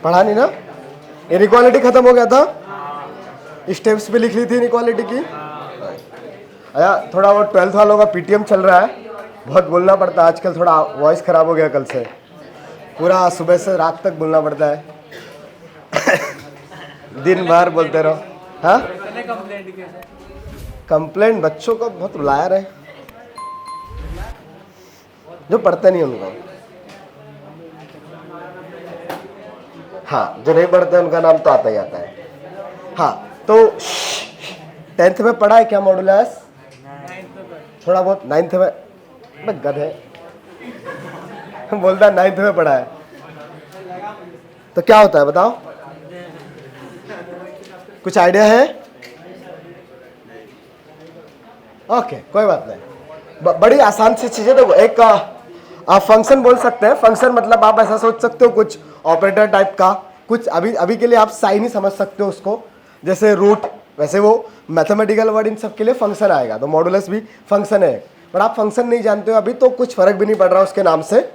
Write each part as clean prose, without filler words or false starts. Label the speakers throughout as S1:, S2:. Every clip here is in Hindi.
S1: पढ़ा नहीं ना? इनइक्वालिटी खत्म हो गया था, स्टेप्स भी लिख ली थी इनइक्वालिटी की। अया थोड़ा वो 12th वालों का पीटीएम चल रहा है, बहुत बोलना पड़ता है आजकल, थोड़ा वॉइस खराब हो गया कल से, पूरा सुबह से रात तक बोलना पड़ता है। दिन भर बोलते रहो। हाँ, कंप्लेंट बच्चों को बहुत बुलाया रहे, जो पढ़ते नहीं उनको। हाँ, जो नहीं पढ़ते उनका नाम तो आता ही आता है। हाँ, तो 10th में पढ़ा है क्या मॉडुलस? थोड़ा बहुत 9th में, गधे बोलता 9th में पढ़ा है। तो क्या होता है बताओ, कुछ आइडिया है? ओके, कोई बात नहीं, बड़ी आसान सी चीजें। देखो, एक आप फंक्शन बोल सकते हैं। फंक्शन मतलब आप ऐसा सोच सकते हो कुछ ऑपरेटर टाइप का, कुछ अभी के लिए आप साइन ही समझ सकते हो उसको, जैसे रूट, वैसे वो मैथमेटिकल वर्ड इन सब के लिए फंक्शन आएगा। तो मॉडुलस भी फंक्शन है, पर आप फंक्शन नहीं जानते हो अभी, तो कुछ फर्क भी नहीं पड़ रहा उसके नाम से।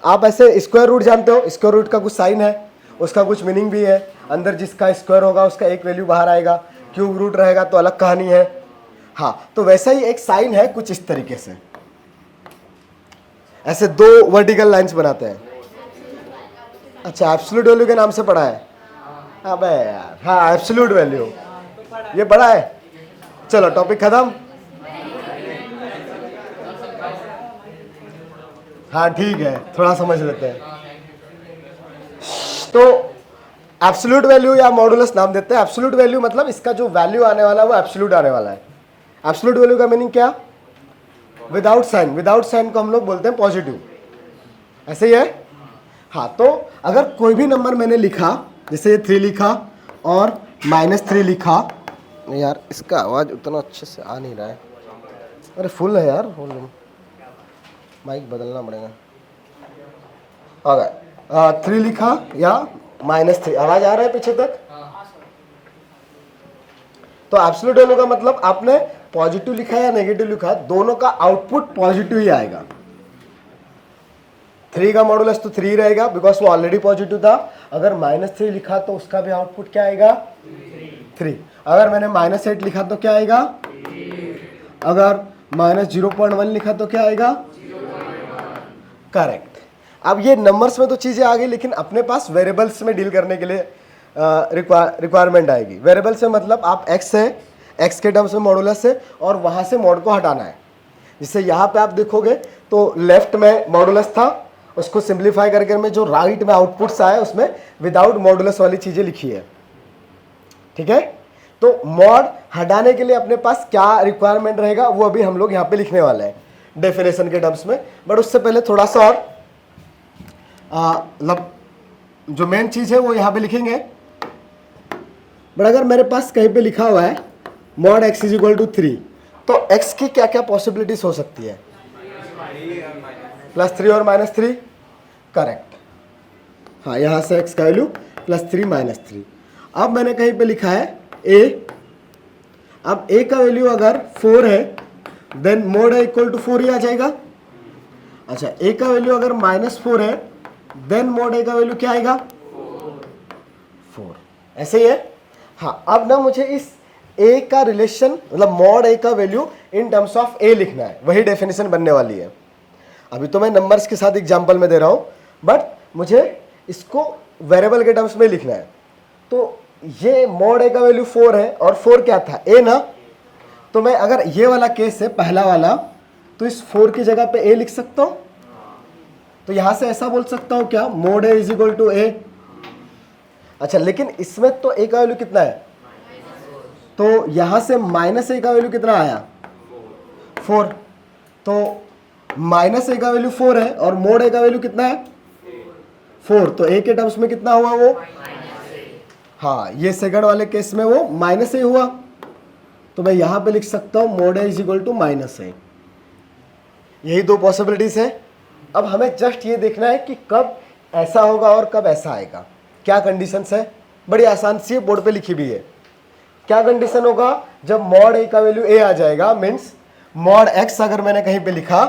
S1: आप ऐसे स्क्वायर रूट जानते हो, स्क्वायर रूट का कुछ साइन है, उसका कुछ मीनिंग भी है। अंदर जिसका स्क्वायर होगा उसका एक वैल्यू बाहर आएगा, क्यूब रूट रहेगा तो अलग कहानी है। हाँ, तो वैसा ही एक साइन है कुछ इस तरीके से, ऐसे दो वर्टिकल लाइंस बनाते हैं। अच्छा, एब्सोल्यूट वैल्यू के नाम से पढ़ा है? अबे यार, हाँ एब्सोल्यूट वैल्यू ये पढ़ा है। चलो टॉपिक खत्म। हाँ ठीक है, थोड़ा समझ लेते हैं। तो एब्सोल्यूट वैल्यू या मॉडुलस नाम देते हैं। एब्सोल्यूट वैल्यू मतलब इसका जो वैल्यू आने वाला है वो एब्सोल्यूट आने वाला है। एब्सोल्यूट वैल्यू का मीनिंग क्या? Without sign. विदाउट साइन को हम लोग बोलते हैं पॉजिटिव, ऐसे ही है। हाँ, तो अगर कोई भी नंबर मैंने लिखा, जैसे ये 3 लिखा और -3 लिखा, यार इसका आवाज़ उतना अच्छे से आ नहीं रहा है, अरे फुल है यार, वॉल्यूम, माइक बदलना पड़ेगा। अगर 3 लिखा या -3, आवाज़ आ रहा है पीछे तक? तो एब्सोल्यूट वैल्यू का मतलब आपने पॉजिटिव लिखा या नेगेटिव लिखा, दोनों का आउटपुट पॉजिटिव ही आएगा। 3 का मॉडुलस तो 3 रहेगा, बिकॉज वो ऑलरेडी पॉजिटिव था। अगर -3 लिखा तो उसका भी आउटपुट क्या आएगा? 3। अगर मैंने -8 लिखा तो क्या आएगा? अगर -0.1 लिखा तो क्या आएगा? करेक्ट। अब ये नंबर्स में तो चीजें आ गई, लेकिन अपने पास वेरिएबल्स में डील करने के लिए रिक्वायरमेंट आएगी। वेरिएबल से मतलब आप x है, x के टर्म्स में मॉडुलस है, और वहां से मॉड को हटाना है। जिससे यहाँ पे आप देखोगे तो लेफ्ट में मॉडुलस था, उसको सिंप्लीफाई करके में जो राइट में आउटपुट्स आए उसमें विदाउट मॉडुलस वाली चीजें लिखी है। ठीक है, तो मॉड हटाने के लिए अपने पास क्या रिक्वायरमेंट रहेगा वो अभी हम लोग यहाँ पे लिखने वाले हैं डेफिनेशन के टर्म्स में। बट उससे पहले थोड़ा सा और मतलब जो मेन चीज है वो यहाँ पे लिखेंगे। बट अगर मेरे पास कहीं पे लिखा हुआ है मॉड x = 3, तो x की क्या क्या पॉसिबिलिटीज हो सकती है? +3 और -3, करेक्ट। हाँ, यहाँ से x का वैल्यू +3 -3। अब मैंने कहीं पे लिखा है a, अब a का वैल्यू अगर 4 है देन मोड a = 4 ही आ जाएगा। अच्छा, a का वैल्यू अगर -4 है देन मोड a का वैल्यू क्या आएगा? 4। ऐसे ही है। हाँ, अब ना मुझे इस a का रिलेशन मतलब मॉड a का value in terms of a लिखना है, वही डेफिनेशन बनने वाली है। अभी तो मैं नंबर्स के साथ एग्जांपल में दे रहा हूं, बट मुझे इसको वेरिएबल के टर्म्स में लिखना है। तो ये मॉड a का वैल्यू 4 है, और 4 क्या था? a ना। तो मैं अगर ये वाला केस है पहला वाला, तो इस 4 की जगह पे a लिख सकता हूं। तो यहां से ऐसा बोल सकता हूं क्या? Mode a = a। अच्छा, लेकिन इसमें तो a का वैल्यू कितना है? तो यहां से -a का वैल्यू कितना आया? 4। तो -a का वैल्यू 4 है और मोड a का वैल्यू कितना है? 4। तो a के टर्म्स में कितना हुआ वो? हाँ, ये सेकंड वाले केस में वो -a हुआ। तो मैं यहां पे लिख सकता हूं मोड a = -a। यही दो पॉसिबिलिटीज है। अब हमें जस्ट ये देखना है कि कब ऐसा होगा और कब ऐसा आएगा, क्या कंडीशंस है। बड़ी आसान सी बोर्ड पे लिखी भी है। क्या कंडीशन होगा? जब मॉड a का वैल्यू a आ जाएगा, मीन्स मॉड x अगर मैंने कहीं पे लिखा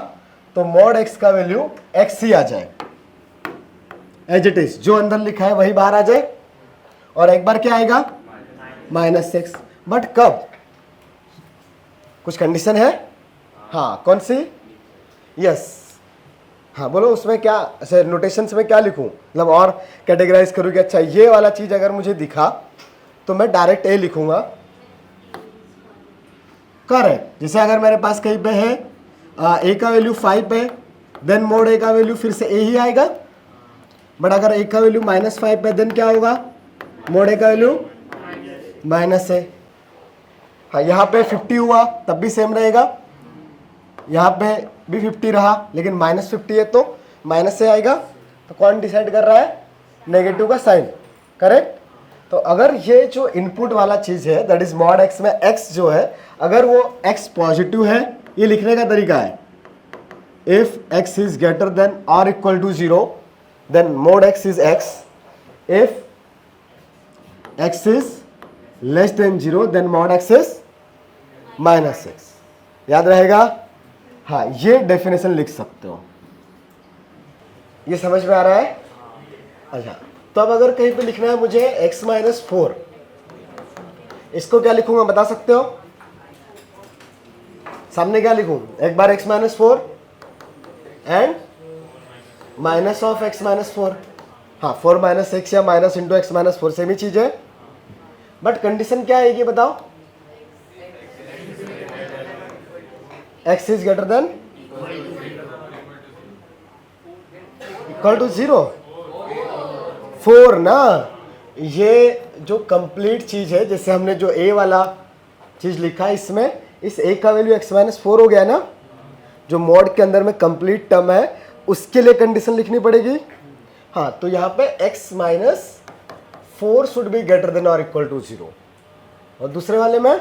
S1: तो मॉड एक्स का वैल्यू एक्स ही आ जाए, एज इट इज, जो अंदर लिखा है वही बाहर आ जाए, और एक बार क्या आएगा -6। बट कब, कुछ कंडीशन है, हाँ कौन सी, यस, हाँ बोलो उसमें क्या, अच्छा नोटेशंस में क्या लिखूं, मतलब और कैटेगराइज करूँ कि अच्छा ये वाला चीज अगर मुझे दिखा तो मैं डायरेक्ट ए लिखूंगा, करेक्ट। जैसे अगर मेरे पास कहीं पे है ए का वैल्यू 5 है, देन मोड ए का वैल्यू फिर से ए ही आएगा, बट अगर ए का वैल्यू -5 है देन क्या होगा, मोड ए का वैल्यू माइनस है। हाँ यहाँ पे 50 हुआ तब भी सेम रहेगा, यहाँ पे भी 50 रहा, लेकिन -50 है तो माइनस से आएगा। तो कौन डिसाइड कर रहा है, नेगेटिव का साइन, करेक्ट। तो अगर ये जो इनपुट वाला चीज है दैट इज मॉड एक्स में एक्स जो है, अगर वो एक्स पॉजिटिव है, ये लिखने का तरीका है, if x is greater than और equal to 0 then mod x is x, if x is less than 0 then mod x is -6। याद रहेगा, हाँ ये डेफिनेशन लिख सकते हो, ये समझ में आ रहा है। अच्छा तो अब अगर कहीं पे लिखना है मुझे x-4, इसको क्या लिखूंगा बता सकते हो, सामने क्या लिखूं, एक बार x-4 and minus of x-4, हाँ 4 - x या माइनस इंटू x-4 सेम ही चीज है, बट कंडीशन क्या है ये बताओ, x is greater than equal to 0, 4 ना, ये जो कंप्लीट चीज है, जैसे हमने जो a वाला चीज लिखा इसमें, इस a का वैल्यू x-4 हो गया ना, जो मॉड के अंदर में कंप्लीट टर्म है उसके लिए कंडीशन लिखनी पड़ेगी। हाँ तो यहाँ पे x-4 should be greater than और इक्वल टू 0, और दूसरे वाले में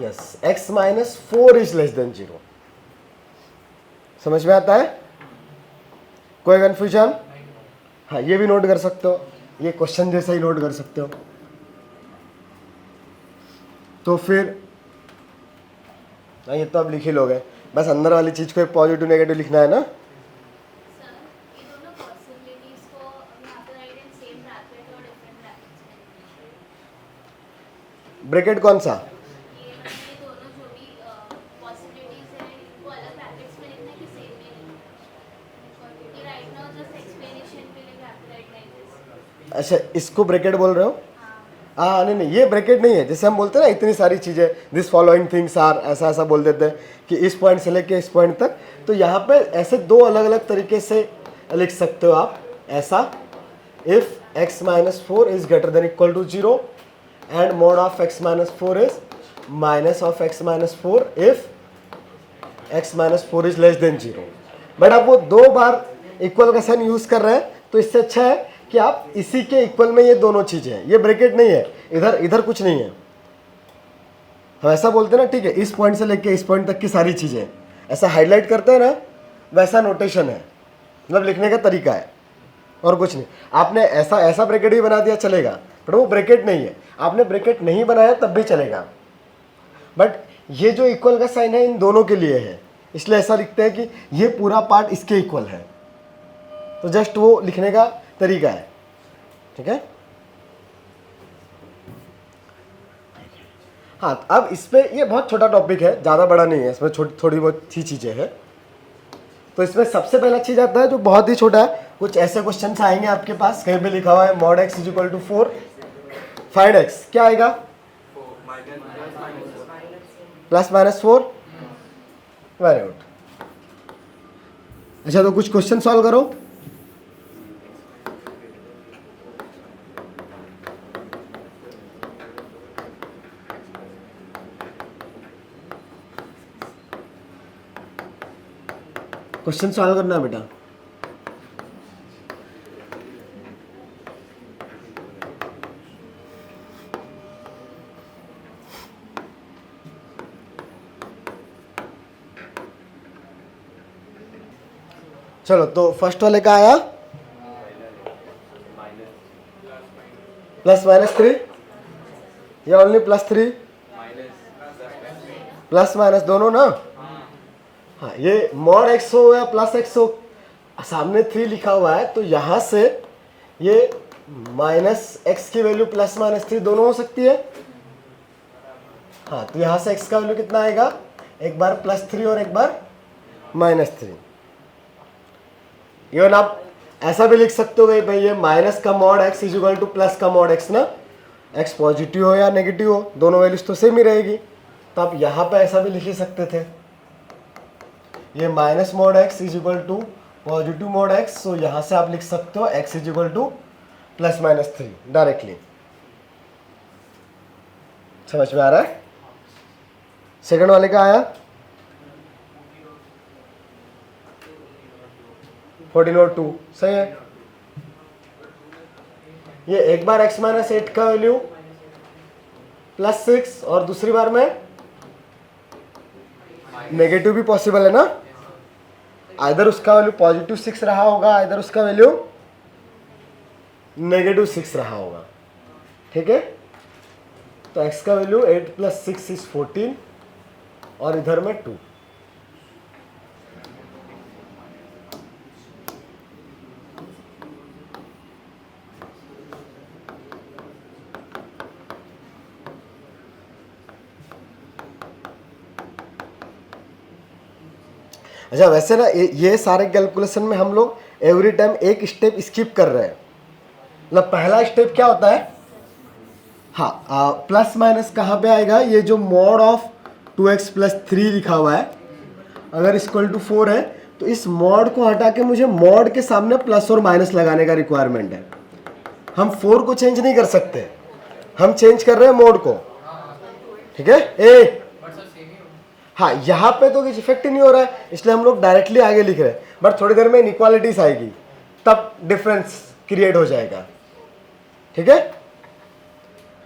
S1: yes x-4 is less than 0। समझ में आता है, कोई कंफ्यूजन, हाँ ये भी नोट कर सकते हो, ये क्वेश्चन जैसा ही नोट कर सकते हो। तो फिर ये तो आप लिख ही लोगे, बस अंदर वाली चीज को एक पॉजिटिव नेगेटिव लिखना है ना। ब्रैकेट कौन सा, अच्छा इसको ब्रैकेट बोल रहे हो, हाँ नहीं ये ब्रैकेट नहीं है, जैसे हम बोलते हैं ना इतनी सारी चीज़ें, दिस फॉलोइंग थिंग्स आर, ऐसा ऐसा बोल देते हैं कि इस पॉइंट से लेके इस पॉइंट तक, तो यहाँ पे ऐसे दो अलग अलग तरीके से लिख सकते हो आप, ऐसा if x-4 is greater than equal to 0 and mod of x-4 is minus of x-4 if x-4 is less than 0। But आप वो दो बार इक्वल का साइन यूज कर रहे हैं, तो इससे अच्छा है कि आप इसी के इक्वल में ये दोनों चीजें हैं, ये ब्रैकेट नहीं है, इधर इधर कुछ नहीं है, हम ऐसा बोलते हैं ना, ठीक है इस पॉइंट से लेके इस पॉइंट तक की सारी चीजें ऐसा हाईलाइट करते हैं ना, वैसा नोटेशन है, मतलब लिखने का तरीका है और कुछ नहीं। आपने ऐसा ऐसा ब्रैकेट ही बना दिया चलेगा, पर वो ब्रैकेट नहीं है, आपने ब्रैकेट नहीं बनाया तब भी चलेगा, बट ये जो इक्वल का साइन है इन दोनों के लिए है, इसलिए ऐसा लिखते हैं कि ये पूरा पार्ट इसके इक्वल है, तो जस्ट वो लिखने का तरीका है, ठीक है। हाँ अब इस पे ये बहुत छोटा टॉपिक है, ज़्यादा बड़ा नहीं है, इसमें थोड़ी बहुत सी चीज़ें हैं। तो इसमें सबसे पहला चीज़ आता है जो बहुत ही छोटा है, कुछ ऐसे क्वेश्चन आएंगे आपके पास, कहीं पे लिखा हुआ है mod x is equal to 4, find x, क्या आएगा +-4, वेरी गुड। अच्छा तो कुछ क्वेश्चन सॉल्व करो। क्वेश्चन सॉल्व करना बेटा, चलो तो फर्स्ट वाले का आया +-3 या ओनली +3, प्लस माइनस दोनों ना, हाँ, ये मॉड एक्स हो या प्लस एक्स हो, सामने 3 लिखा हुआ है, तो यहाँ से ये माइनस एक्स की वैल्यू प्लस माइनस 3 दोनों हो सकती है। हाँ, तो यहाँ से एक्स का वैल्यू कितना आएगा, एक बार +3 और एक बार -3। इवन आप ऐसा भी लिख सकते हो भाई ये माइनस का mod x is equal to plus का मॉड एक्स ना, एक्स पॉजिटिव हो या नेगेटिव हो दोनों वैल्यूज तो सेम ही रहेगी, तो आप यहाँ पे ऐसा भी लिख ही सकते थे, ये minus mod x is equal to positive mod x, तो यहाँ से आप लिख सकते हो x is equal to +-3 directly. समझ में आ रहा है? सेकंड वाले का आया 14/2 सही है। ये एक बार x - 8 का वैल्यू +6 और दूसरी बार में नेगेटिव भी पॉसिबल है ना, आइदर उसका वैल्यू +6 रहा होगा, आइदर उसका वैल्यू -6 रहा होगा। ठीक है, तो x का वैल्यू 8 + 6 = 14 और इधर में 2। अच्छा, वैसे ना ये सारे कैलकुलेशन में हम लोग एवरी टाइम एक स्टेप स्किप कर रहे हैं। मतलब पहला स्टेप क्या होता है, हाँ प्लस माइनस कहाँ पे आएगा, ये जो मॉड ऑफ 2x + 3 लिखा हुआ है अगर इक्वल टू 4 है, तो इस मॉड को हटा के मुझे मॉड के सामने प्लस और माइनस लगाने का रिक्वायरमेंट है। हम 4 को चेंज नहीं कर सकते, हम चेंज कर रहे हैं मोड को। ठीक है, ए हाँ, यहाँ पे तो कुछ इफेक्ट ही नहीं हो रहा है, इसलिए हम लोग डायरेक्टली आगे लिख रहे हैं, बट थोड़ी देर में इनइक्वालिटीज आएगी तब डिफरेंस क्रिएट हो जाएगा। ठीक है,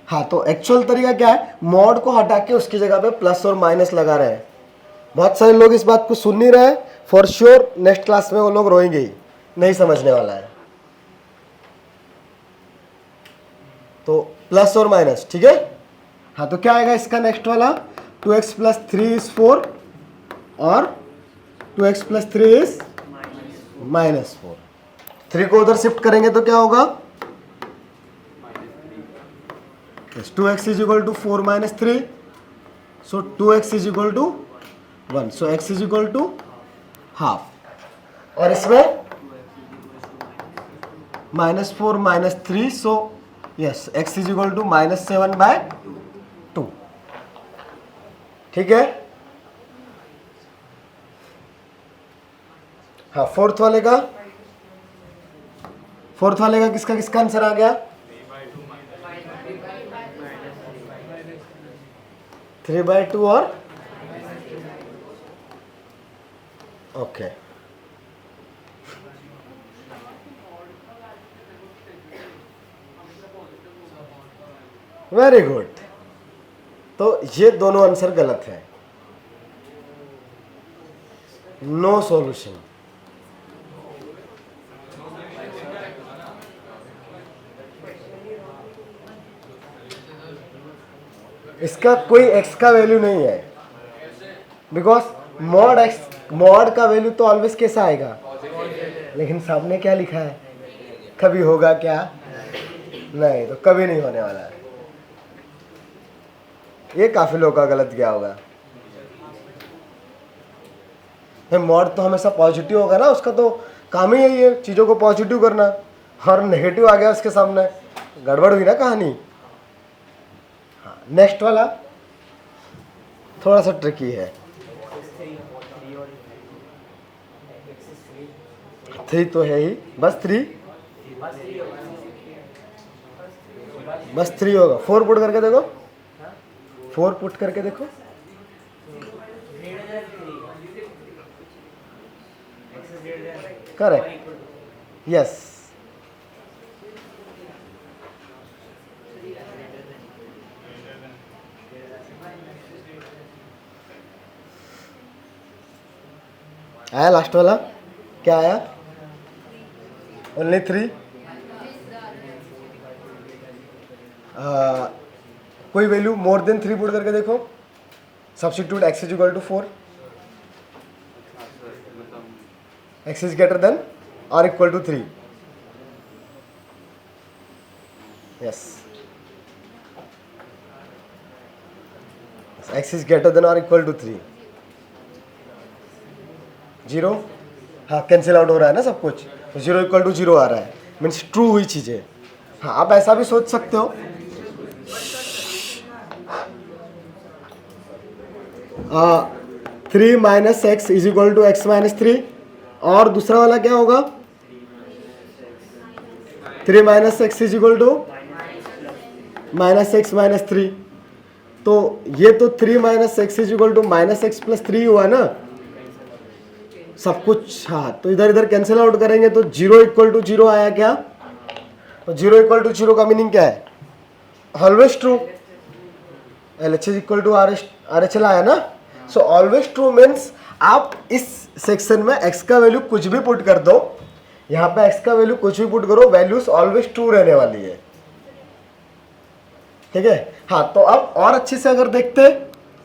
S1: हाँ, तो एक्चुअल तरीका क्या है, मॉड को हटा के उसकी जगह पे प्लस और माइनस लगा रहे हैं। बहुत सारे लोग इस बात को सुन नहीं रहे, फॉर श्योर नेक्स्ट क्लास में वो लोग रोएंगे ही, नहीं समझने वाला है। तो प्लस और माइनस, ठीक है। हाँ, तो क्या आएगा इसका नेक्स्ट वाला, 2x + 3 = 4 और 2x + 3 = -4। 3 को उधर शिफ्ट करेंगे तो क्या होगा, 2x = 4 - 3, so 2x = 1, so x = ½ और इसमें -4 - 3, so yes x = -7/2। ठीक है, हाँ, फोर्थ वाले का किसका किसका आंसर आ गया, 3/2 और ओके। वेरी गुड, तो ये दोनों आंसर गलत है, नो सॉल्यूशन। इसका कोई x का वैल्यू नहीं है, बिकॉज मॉड का वैल्यू तो ऑलवेज कैसा आएगा, लेकिन सामने क्या लिखा है, कभी होगा क्या, नहीं, तो कभी नहीं होने वाला है। ये काफी लोगों का गलत गया होगा, मॉड तो हमेशा पॉजिटिव होगा ना, उसका तो काम ही यही है चीजों को पॉजिटिव करना, और नेगेटिव आ गया उसके सामने, गड़बड़ हुई ना कहानी। हाँ, नेक्स्ट वाला थोड़ा सा ट्रिकी है, 3 तो है ही, बस 3 होगा। 4 पुट करके देखो, 4 पुट करके देखो, करेक्ट, यस। आया लास्ट वाला, क्या आया, ओनली 3। कोई वैल्यू मोर देन 3 पुट करके देखो, substitute x = 4, x is greater than और equal to 3. Yes, x is greater than और इक्वल टू 3. 0, हाँ कैंसिल आउट हो रहा है ना सब कुछ, तो 0 इक्वल टू 0 आ रहा है, मीन्स ट्रू हुई चीज़ें. हाँ, आप ऐसा भी सोच सकते हो 3 minus x is equal to x minus 3. और दूसरा वाला क्या होगा? 3 minus x is equal to minus x minus 3. तो ये तो 3 minus x is equal to minus x plus 3 हुआ ना सब कुछ. हाँ, तो इधर इधर कैंसिल आउट करेंगे तो 0 इक्वल टू 0 आया क्या? तो 0 इक्वल टू 0 का मीनिंग क्या है? Always true. LHS equal to RHL आया ना. सो ऑलवेज ट्रू मीन्स आप इस सेक्शन में x का वैल्यू कुछ भी पुट कर दो, यहाँ पे x का वैल्यू कुछ भी पुट करो, वैल्यूज ऑलवेज ट्रू रहने वाली है. ठीक है. हाँ, तो अब और अच्छे से अगर देखते,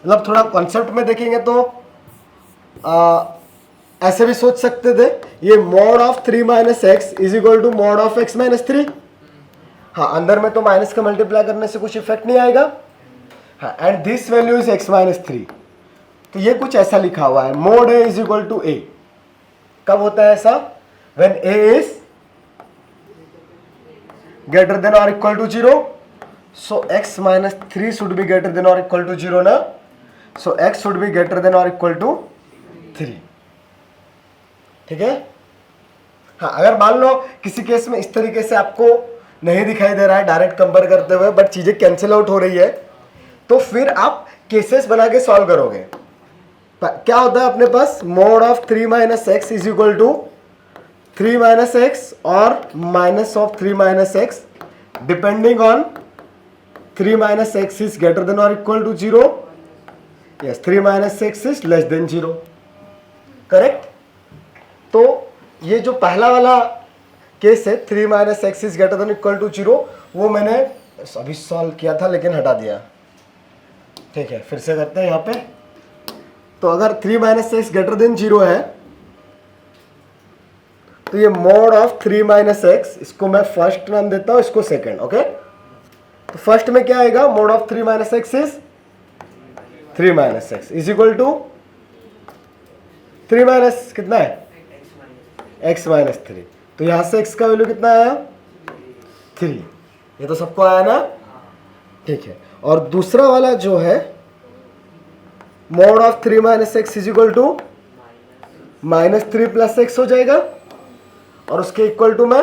S1: मतलब थोड़ा कॉन्सेप्ट में देखेंगे तो ऐसे भी सोच सकते थे, ये mod of 3 minus x is equal to mod of x minus 3. हाँ, अंदर में तो माइनस का मल्टीप्लाई करने से कुछ इफेक्ट नहीं आएगा. हाँ, and this value is x minus 3. तो ये कुछ ऐसा लिखा हुआ है, mod a is equal to a. कब होता है ऐसा? When a is greater than और equal to 0. So x minus 3 should be greater than और इक्वल टू 0 ना. So x should be greater than और इक्वल टू 3. ठीक है. हाँ, अगर मान लो किसी केस में इस तरीके से आपको नहीं दिखाई दे रहा है डायरेक्ट कंपेयर करते हुए, बट चीजें कैंसिल आउट हो रही है, तो फिर आप केसेस बना के सॉल्व करोगे. क्या होता है अपने पास? Mod of 3 minus x is equal to 3 minus x और minus of 3 minus x, depending on 3 minus x is greater than और equal to 0. Yes, 3 minus x is less than 0. Correct. तो ये जो पहला वाला केस है 3 minus x is greater than equal to 0, वो मैंने अभी सॉल्व किया था लेकिन हटा दिया. ठीक है, फिर से करते हैं यहाँ पे. तो अगर 3 माइनस एक्स ग्रेटर देन 0 है, तो ये मोड ऑफ 3 माइनस एक्स, इसको मैं फर्स्ट नाम देता हूं, इसको सेकंड. ओके. तो फर्स्ट में क्या आएगा? Mod of 3 minus x is 3 minus x is equal to 3 minus कितना है? X minus 3. तो यहां से x का वैल्यू कितना आया? 3. ये तो सबको आया ना. ठीक है. और दूसरा वाला जो है mod of 3 minus x is equal to minus 3 plus x हो जाएगा, और उसके इक्वल टू में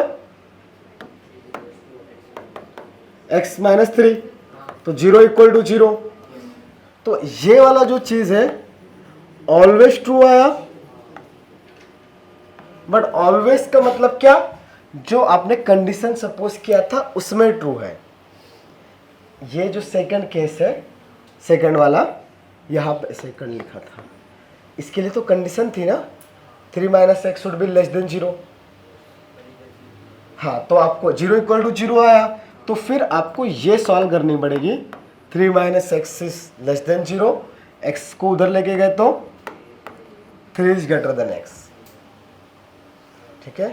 S1: x माइनस 3. तो 0 इक्वल टू 0. तो ये वाला जो चीज है ऑलवेज ट्रू आया. बट ऑलवेज का मतलब क्या? जो आपने कंडीशन सपोज किया था उसमें ट्रू है. ये जो सेकंड केस है, सेकंड वाला, यहाँ पे सेकंड लिखा था, इसके लिए तो कंडीशन थी ना 3 minus x should be less than 0. हाँ, तो आपको 0 इक्वल टू 0 आया, तो फिर आपको ये सॉल्व करनी पड़ेगी. 3 minus x is less than 0, x को उधर लेके गए तो 3 इज ग्रेटर देन एक्स. ठीक है.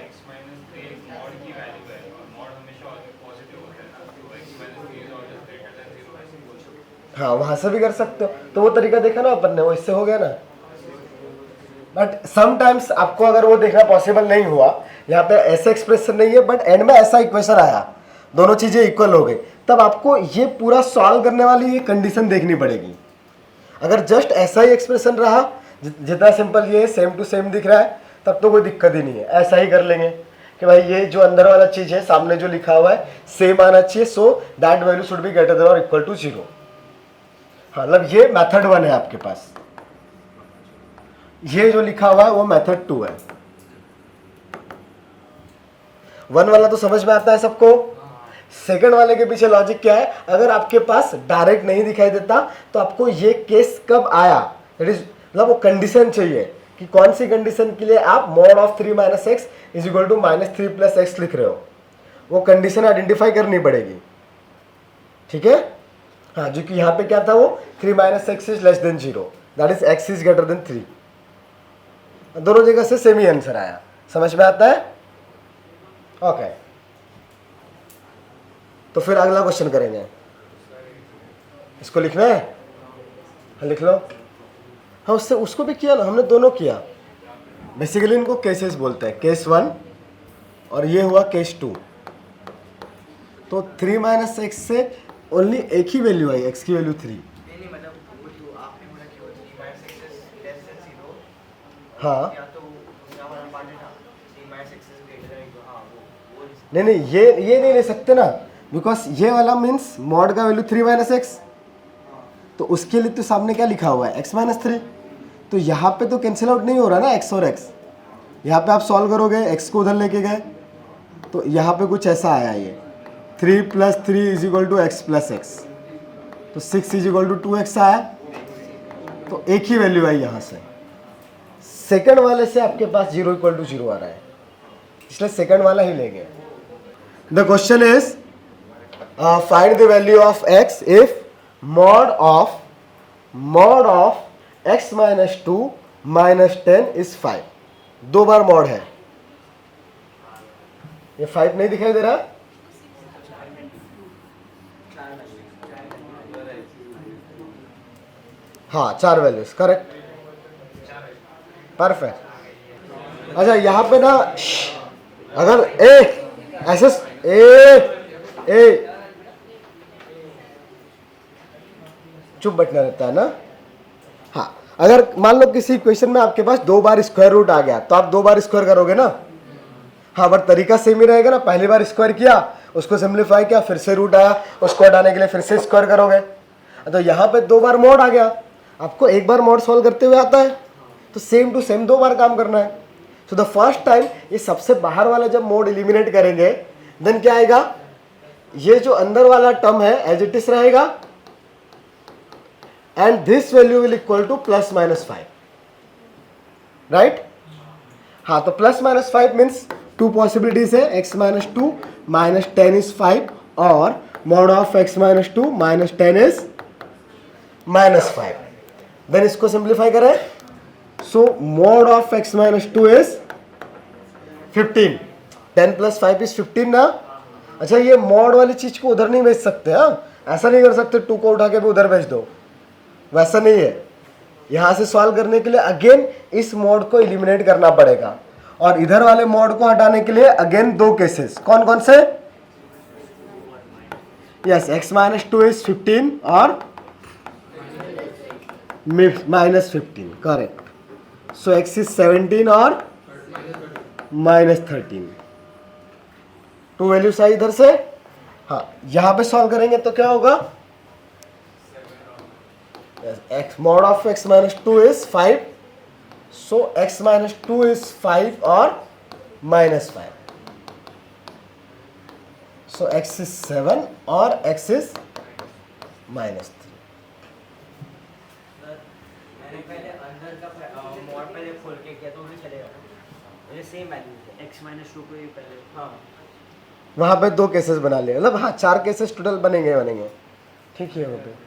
S1: हाँ, वहां से भी कर सकते हो. तो वो तरीका देखा ना अपन ने, वो इससे हो गया ना. बट समटाइम्स आपको अगर वो देखना पॉसिबल नहीं हुआ, यहाँ पे ऐसा एक्सप्रेशन नहीं है बट एंड में ऐसा इक्वेशन आया, दोनों चीजें इक्वल हो गई, तब आपको ये पूरा सॉल्व करने वाली ये कंडीशन देखनी पड़ेगी. अगर जस्ट ऐसा ही एक्सप्रेशन रहा, जितना सिंपल ये सेम टू सेम दिख रहा है, तब तो कोई दिक्कत ही नहीं है. ऐसा ही कर लेंगे कि भाई ये जो अंदर वाला चीज है, सामने जो लिखा हुआ है सेम आना चाहिए, so that value should be greater than और इक्वल टू 0. मतलब ये मेथड 1 है आपके पास. ये जो लिखा हुआ है वो मेथड 2 है. 1 वाला तो समझ में आता है सबको. सेकंड वाले के पीछे लॉजिक क्या है? अगर आपके पास डायरेक्ट नहीं दिखाई देता तो आपको ये केस कब आया, दैट इज मतलब वो कंडीशन चाहिए कि कौन सी कंडीशन के लिए आप mod of 3 minus x is equal to minus 3 plus x लिख रहे हो. वो कंडीशन आइडेंटिफाई करनी पड़ेगी. ठीक है. हाँ, जो कि यहाँ पे क्या था, वो 3 minus x is less than 0, that is x is greater then 3. दोनों जगह से सेम ही आंसर आया. समझ में आता है? ओके, तो फिर अगला क्वेश्चन करेंगे। इसको लिखना है? हाँ लिख लो। हाँ उससे उसको भी किया ना हमने, दोनों किया। बेसिकली इनको केसेस बोलते हैं, केस 1 और ये हुआ केस 2। तो 3 माइनस एक्स से ओनली एक ही वैल्यू आई, एक्स की वैल्यू 3।
S2: नहीं मतलब वो जो आपने बोला कि वो 3 minus x is less than 0,
S1: हाँ
S2: या तो यहाँ वाला पार्ट है ना 3 minus x is greater then, तो हाँ वो
S1: नहीं नहीं, ये नहीं ले सकते ना, बिकॉज ये वाला मीन्स मॉड का वैल्यू 3 माइनस एक्स, तो उसके लिए तो सामने क्या लिखा हुआ है, x माइनस 3। तो यहाँ पे तो कैंसिल आउट नहीं हो रहा ना x और x। यहाँ पे आप सॉल्व करोगे, x को उधर लेके गए तो यहाँ पे कुछ ऐसा आया, ये 3 plus 3 is equal to x plus x, तो 6 इज इक्वल टू 2x आया। तो एक ही वैल्यू आई यहाँ से। सेकंड वाले से आपके पास 0 इक्वल टू 0 आ रहा है, इसलिए सेकंड वाला ही लेंगे। The question is find the value of x if mod of x minus 2 minus 10 is 5। दो बार मॉड है, ये 5 नहीं दिखाई दे रहा? हाँ 4 वैल्यूज, करेक्ट, परफेक्ट। अच्छा यहाँ पे ना अगर ऐसे चुप बैठना रहता है ना। हाँ अगर मान लो किसी इक्वेशन में आपके पास 2 बार स्क्वायर रूट आ गया तो आप 2 बार स्क्वायर करोगे ना। हाँ बट तरीका सेम ही रहेगा ना, पहली बार स्क्वायर किया, उसको सिंप्लीफाई किया, फिर से रूट आया, उसको हटाने के लिए फिर से स्क्वायर करोगे। तो यहाँ पे 2 बार मॉड आ गया, आपको एक बार मॉड सॉल्व करते हुए आता है, तो सेम टू सेम 2 बार काम करना है। सो द फर्स्ट टाइम ये सबसे बाहर वाला जब मोड एलिमिनेट करेंगे देन क्या आएगा, ये जो अंदर वाला टर्म है एज इट इज रहेगा and this value will equal to plus minus 5, right. हाँ तो प्लस माइनस 5 मीन्स 2 पॉसिबिलिटीज है, x माइनस 2 माइनस 10 इज 5 और mod of x minus 2 minus 10 is minus 5। Then इसको सिंप्लीफाई करें, so mod of x minus 2 is 15, 10 plus 5 is 15 ना। अच्छा ये मॉड वाली चीज को उधर नहीं भेज सकते, हाँ ऐसा नहीं कर सकते 2 को उठा के भी उधर भेज दो, वैसा नहीं है। यहां से सॉल्व करने के लिए अगेन इस मॉड को एलिमिनेट करना पड़ेगा और इधर वाले मॉड को हटाने के लिए अगेन 2 केसेस, कौन कौन से? यस x माइनस 2 इज 15 और minus 15, correct. So x is 17 और माइनस 13, 2 वैल्यूज आई इधर से। हाँ यहां पे सॉल्व करेंगे तो क्या होगा, x mod of x minus 2 is 5, so x minus 2 is 5 और minus 5, so x is 7 और x is minus 3।
S2: मैंने पहले अंदर का मॉड पहले खोल के किया तो नहीं चलेगा, ये सेम वैल्यू है x माइनस 2 को ही पहले, हाँ
S1: वहां पे 2 केसेस बना लिए, मतलब हाँ 4 केसेस टोटल बनेंगे, ठीक है वो पे।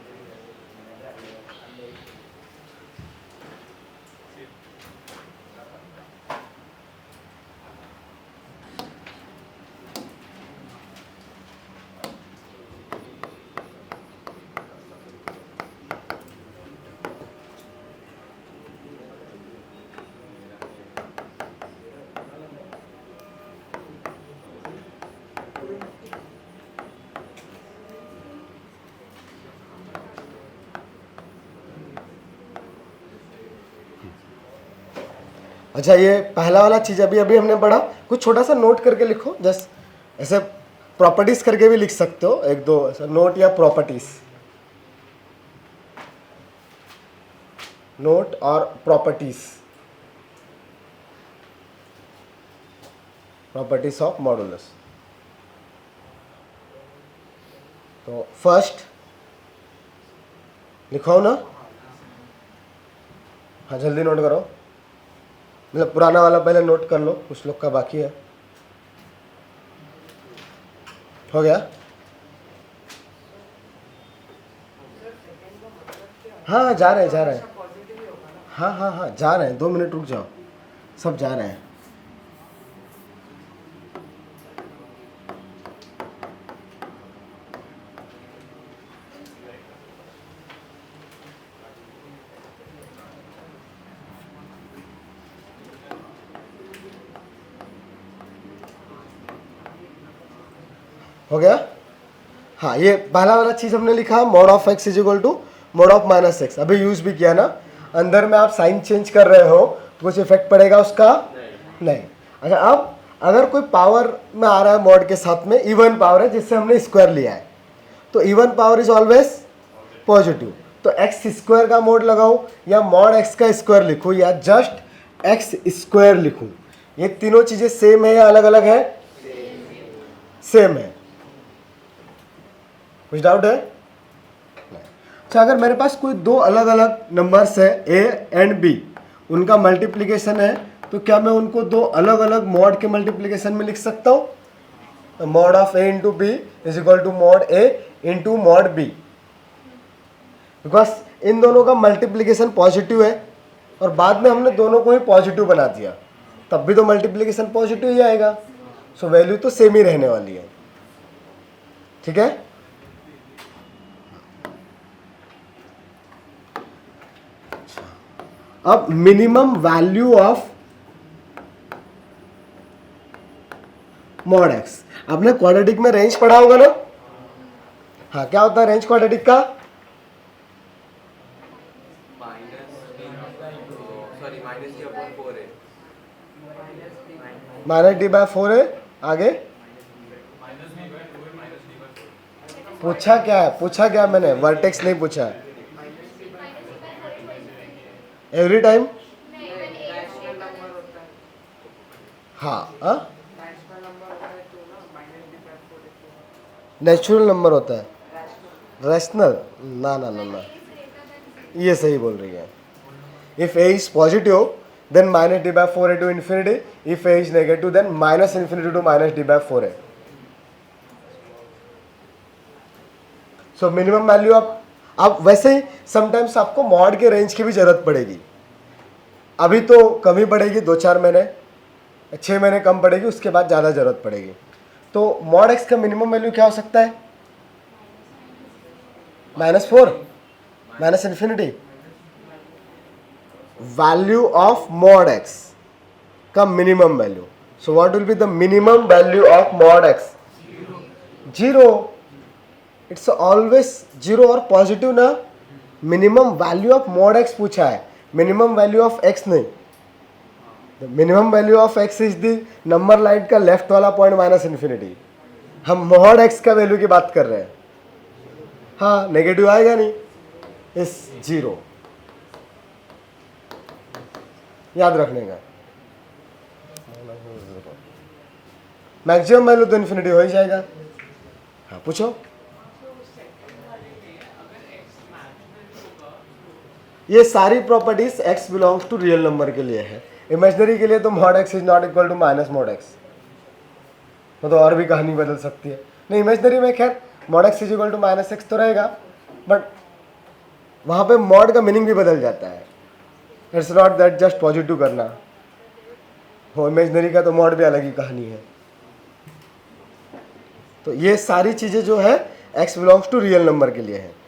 S1: अच्छा ये पहला वाला चीज अभी अभी हमने पढ़ा, कुछ छोटा सा नोट करके लिखो, जस्ट ऐसे प्रॉपर्टीज करके भी लिख सकते हो, 1-2 ऐसा नोट या प्रॉपर्टीज, नोट और प्रॉपर्टीज ऑफ मॉडुलस। तो फर्स्ट लिखो ना, हाँ जल्दी नोट करो, मतलब पुराना वाला पहले नोट कर लो, कुछ लोग का बाकी है। हो गया? हाँ जा रहे हैं, हाँ जा रहे हैं, 2 मिनट रुक जाओ, सब जा रहे हैं। हो गया। हाँ, ये पहला वाला चीज़ हमने लिखा mod of x is equal to mod of minus x, अभी यूज भी किया ना। अंदर में आप साइन चेंज कर रहे हो तो कुछ इफेक्ट पड़ेगा उसका? नहीं। अच्छा, अब अगर कोई पावर में आ रहा है मॉड के साथ में, इवन पावर है जिससे हमने स्क्वायर लिया है, तो even power is always positive. तो एक्स स्क्वायर का मोड लगाओ या मॉड एक्स का स्क्वायर लिखूँ या जस्ट एक्स स्क्वायर लिखूँ, ये तीनों चीज़ें सेम है या अलग अलग है? सेम है। कुछ डाउट है? अच्छा, अगर मेरे पास कोई दो अलग अलग नंबर्स है ए एंड बी, उनका मल्टीप्लिकेशन है, तो क्या मैं उनको दो अलग अलग मॉड के मल्टीप्लिकेशन में लिख सकता हूँ? Mod of a into b is equal to mod a into mod b, because इन दोनों का मल्टीप्लिकेशन पॉजिटिव है और बाद में हमने दोनों को ही पॉजिटिव बना दिया, तब भी तो मल्टीप्लिकेशन पॉजिटिव ही आएगा। सो वैल्यू तो सेम ही रहने वाली है। ठीक है। अब minimum value of mod x, आपने क्वाड्रेटिक में रेंज पढ़ा होगा ना? हाँ, क्या होता है रेंज क्वाड्रेटिक का? माइनस डी बाय 4 है। आगे पूछा क्या है? पूछा क्या मैंने? वर्टेक्स नहीं पूछा है। Every time? हाँ, नेचुरल नंबर होता है, रैशनल? ना ना ना ना, ये सही बोल रही है। If a is positive then minus d by 4 to infinity, if a is negative then minus infinity to minus d by 4 है। सो मिनिमम वैल्यू आप वैसे ही समटाइम्स आपको मॉड के रेंज की भी जरूरत पड़ेगी। अभी तो कम ही पड़ेगी, 2-4 महीने, 6 महीने कम पड़ेगी, उसके बाद ज़्यादा जरूरत पड़ेगी। तो मॉड एक्स का मिनिमम वैल्यू क्या हो सकता है? -4, minus infinity. Value of mod x का minimum value, so what will be the minimum value of mod x? 0। It's always 0 और पॉजिटिव ना। Minimum value of mod x पूछा है, मिनिमम वैल्यू ऑफ एक्स नहीं। Minimum value of x is the number line का लेफ्ट वाला पॉइंट माइनस इन्फिनिटी। हम मॉड एक्स का वैल्यू की बात कर रहे हैं। हाँ, नेगेटिव आएगा नहीं, इस 0 याद रखने का। मैक्सिमम वैल्यू तो इन्फिनिटी हो ही जाएगा। हाँ, पूछो। ये सारी properties x belongs to real number के लिए है। इमेजिनरी के लिए तो mod x is not equal to minus mod x, तो और भी कहानी बदल सकती है। नहीं, इमेजिनरी में खैर mod x is equal to minus x तो रहेगा, बट वहाँ पे मॉड का मीनिंग भी बदल जाता है। It's not that just positive करना हो, इमेजिनरी का तो मॉड भी अलग ही कहानी है। तो ये सारी चीज़ें जो है x belongs to real number के लिए है।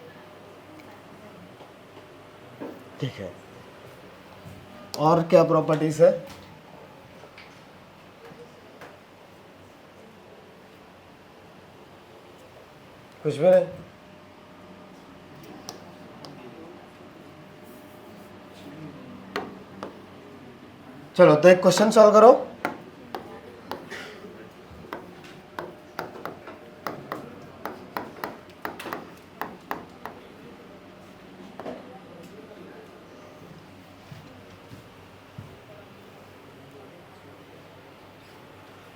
S1: ठीक है, और क्या प्रॉपर्टीज है? कुछ भी नहीं। चलो तो एक क्वेश्चन सॉल्व करो।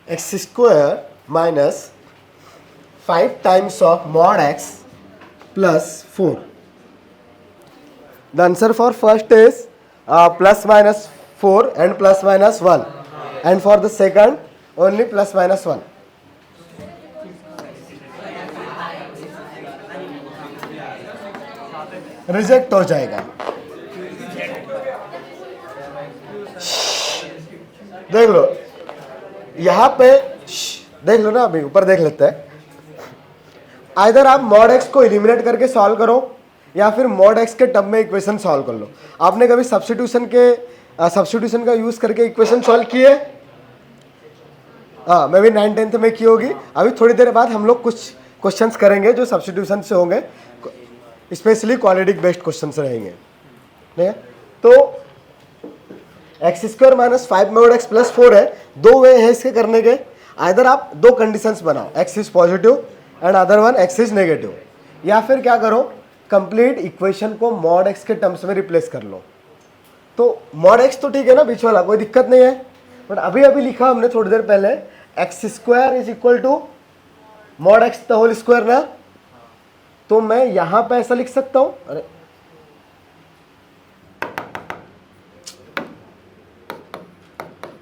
S1: X square minus 5 times of mod x plus 4. The answer for first is plus minus 4 and plus minus 1, and for the second only plus minus 1. Reject हो जाएगा। देख लो यहाँ पे, देख लो ना, अभी ऊपर देख लेते हैं। आइदर आप मॉड एक्स को एलिमिनेट करके सॉल्व करो या फिर मॉड एक्स के टर्म में इक्वेशन सॉल्व कर लो। आपने कभी सब्स्टिट्यूशन का यूज करके इक्वेशन सॉल्व किए? हाँ मैं भी 9th-10th में की होगी। अभी थोड़ी देर बाद हम लोग कुछ क्वेश्चंस करेंगे जो सब्स्टिट्यूशन से होंगे, स्पेशली क्वाड्रेटिक बेस्ड क्वेश्चंस रहेंगे, ठीक है। तो x² minus 5 mod x plus 4 है। दो वे है इसके करने के, आइदर आप दो कंडीशंस बनाओ, x is positive and other one x is negative, या फिर क्या करो कंप्लीट इक्वेशन को mod x के टर्म्स में रिप्लेस कर लो। तो mod x तो ठीक है ना बीच वाला, कोई दिक्कत नहीं है, बट अभी अभी लिखा हमने थोड़ी देर पहले x² is equal to mod x the whole square ना, तो मैं यहां पे ऐसा लिख सकता हूं, अरे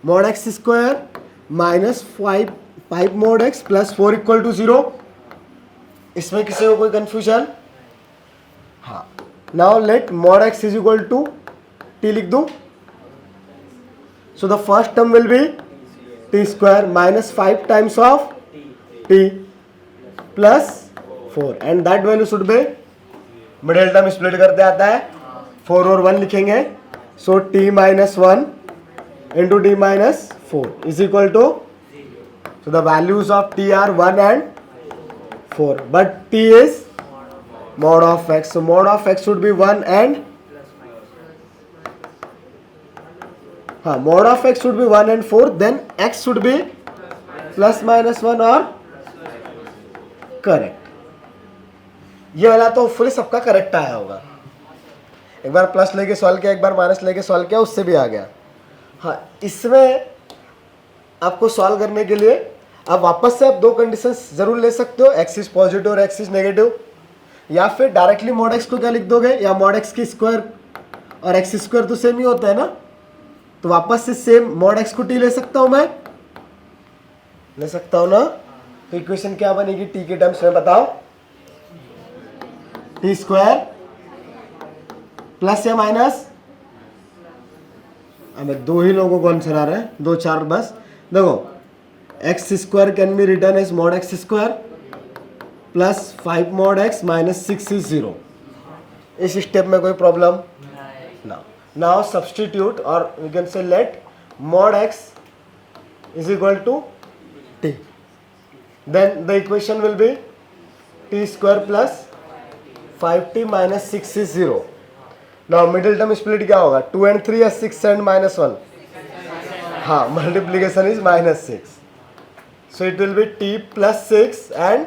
S1: mod x square minus 5 mod x plus 4 equal to 0। इसमें किसी को कोई कंफ्यूजन? हाँ, now let mod x is equal to t लिख दूं, so the first term will be t square minus 5 times of t plus 4 and that value should be, middle term split करते आता है 4 और 1 लिखेंगे, सो t minus 1 into t minus 4 is equal to, so the values of t are 1 and 4, but t is mod of x, so mod of x should be 1 and mod of x should be 1 and 4, then x should be plus minus 1 or correct. ये वाला तो फुली सबका करेक्ट आया होगा, एक बार प्लस लेके सॉल्व किया, एक बार माइनस लेके सॉल्व किया, उससे भी आ गया। हाँ, इसमें आपको सॉल्व करने के लिए आप वापस से आप दो कंडीशंस जरूर ले सकते हो, x इज पॉजिटिव और x इज नेगेटिव, या फिर डायरेक्टली mod x को क्या लिख दोगे, या mod x की स्क्वायर और x स्क्वायर तो सेम ही होता है ना, तो वापस से सेम mod x को t ले सकता हूं, मैं ले सकता हूं ना। तो इक्वेशन क्या बनेगी t के टर्म्स में बताओ, t स्क्वायर प्लस या माइनस, हमें दो ही लोगों को आंसर आ रहा है, 2 4 बस। देखो x square can be written as mod x square plus 5 mod x minus 6 is 0। इस स्टेप में कोई प्रॉब्लम ना। नाउ सब्सटीट्यूट और we can say let mod x is equal to t, then the equation will be t square plus 5t minus 6 is 0। Now middle term split क्या होगा, 2 and 3 या 6 and minus 1, हाँ multiplication is minus 6, so it will be t plus 6 and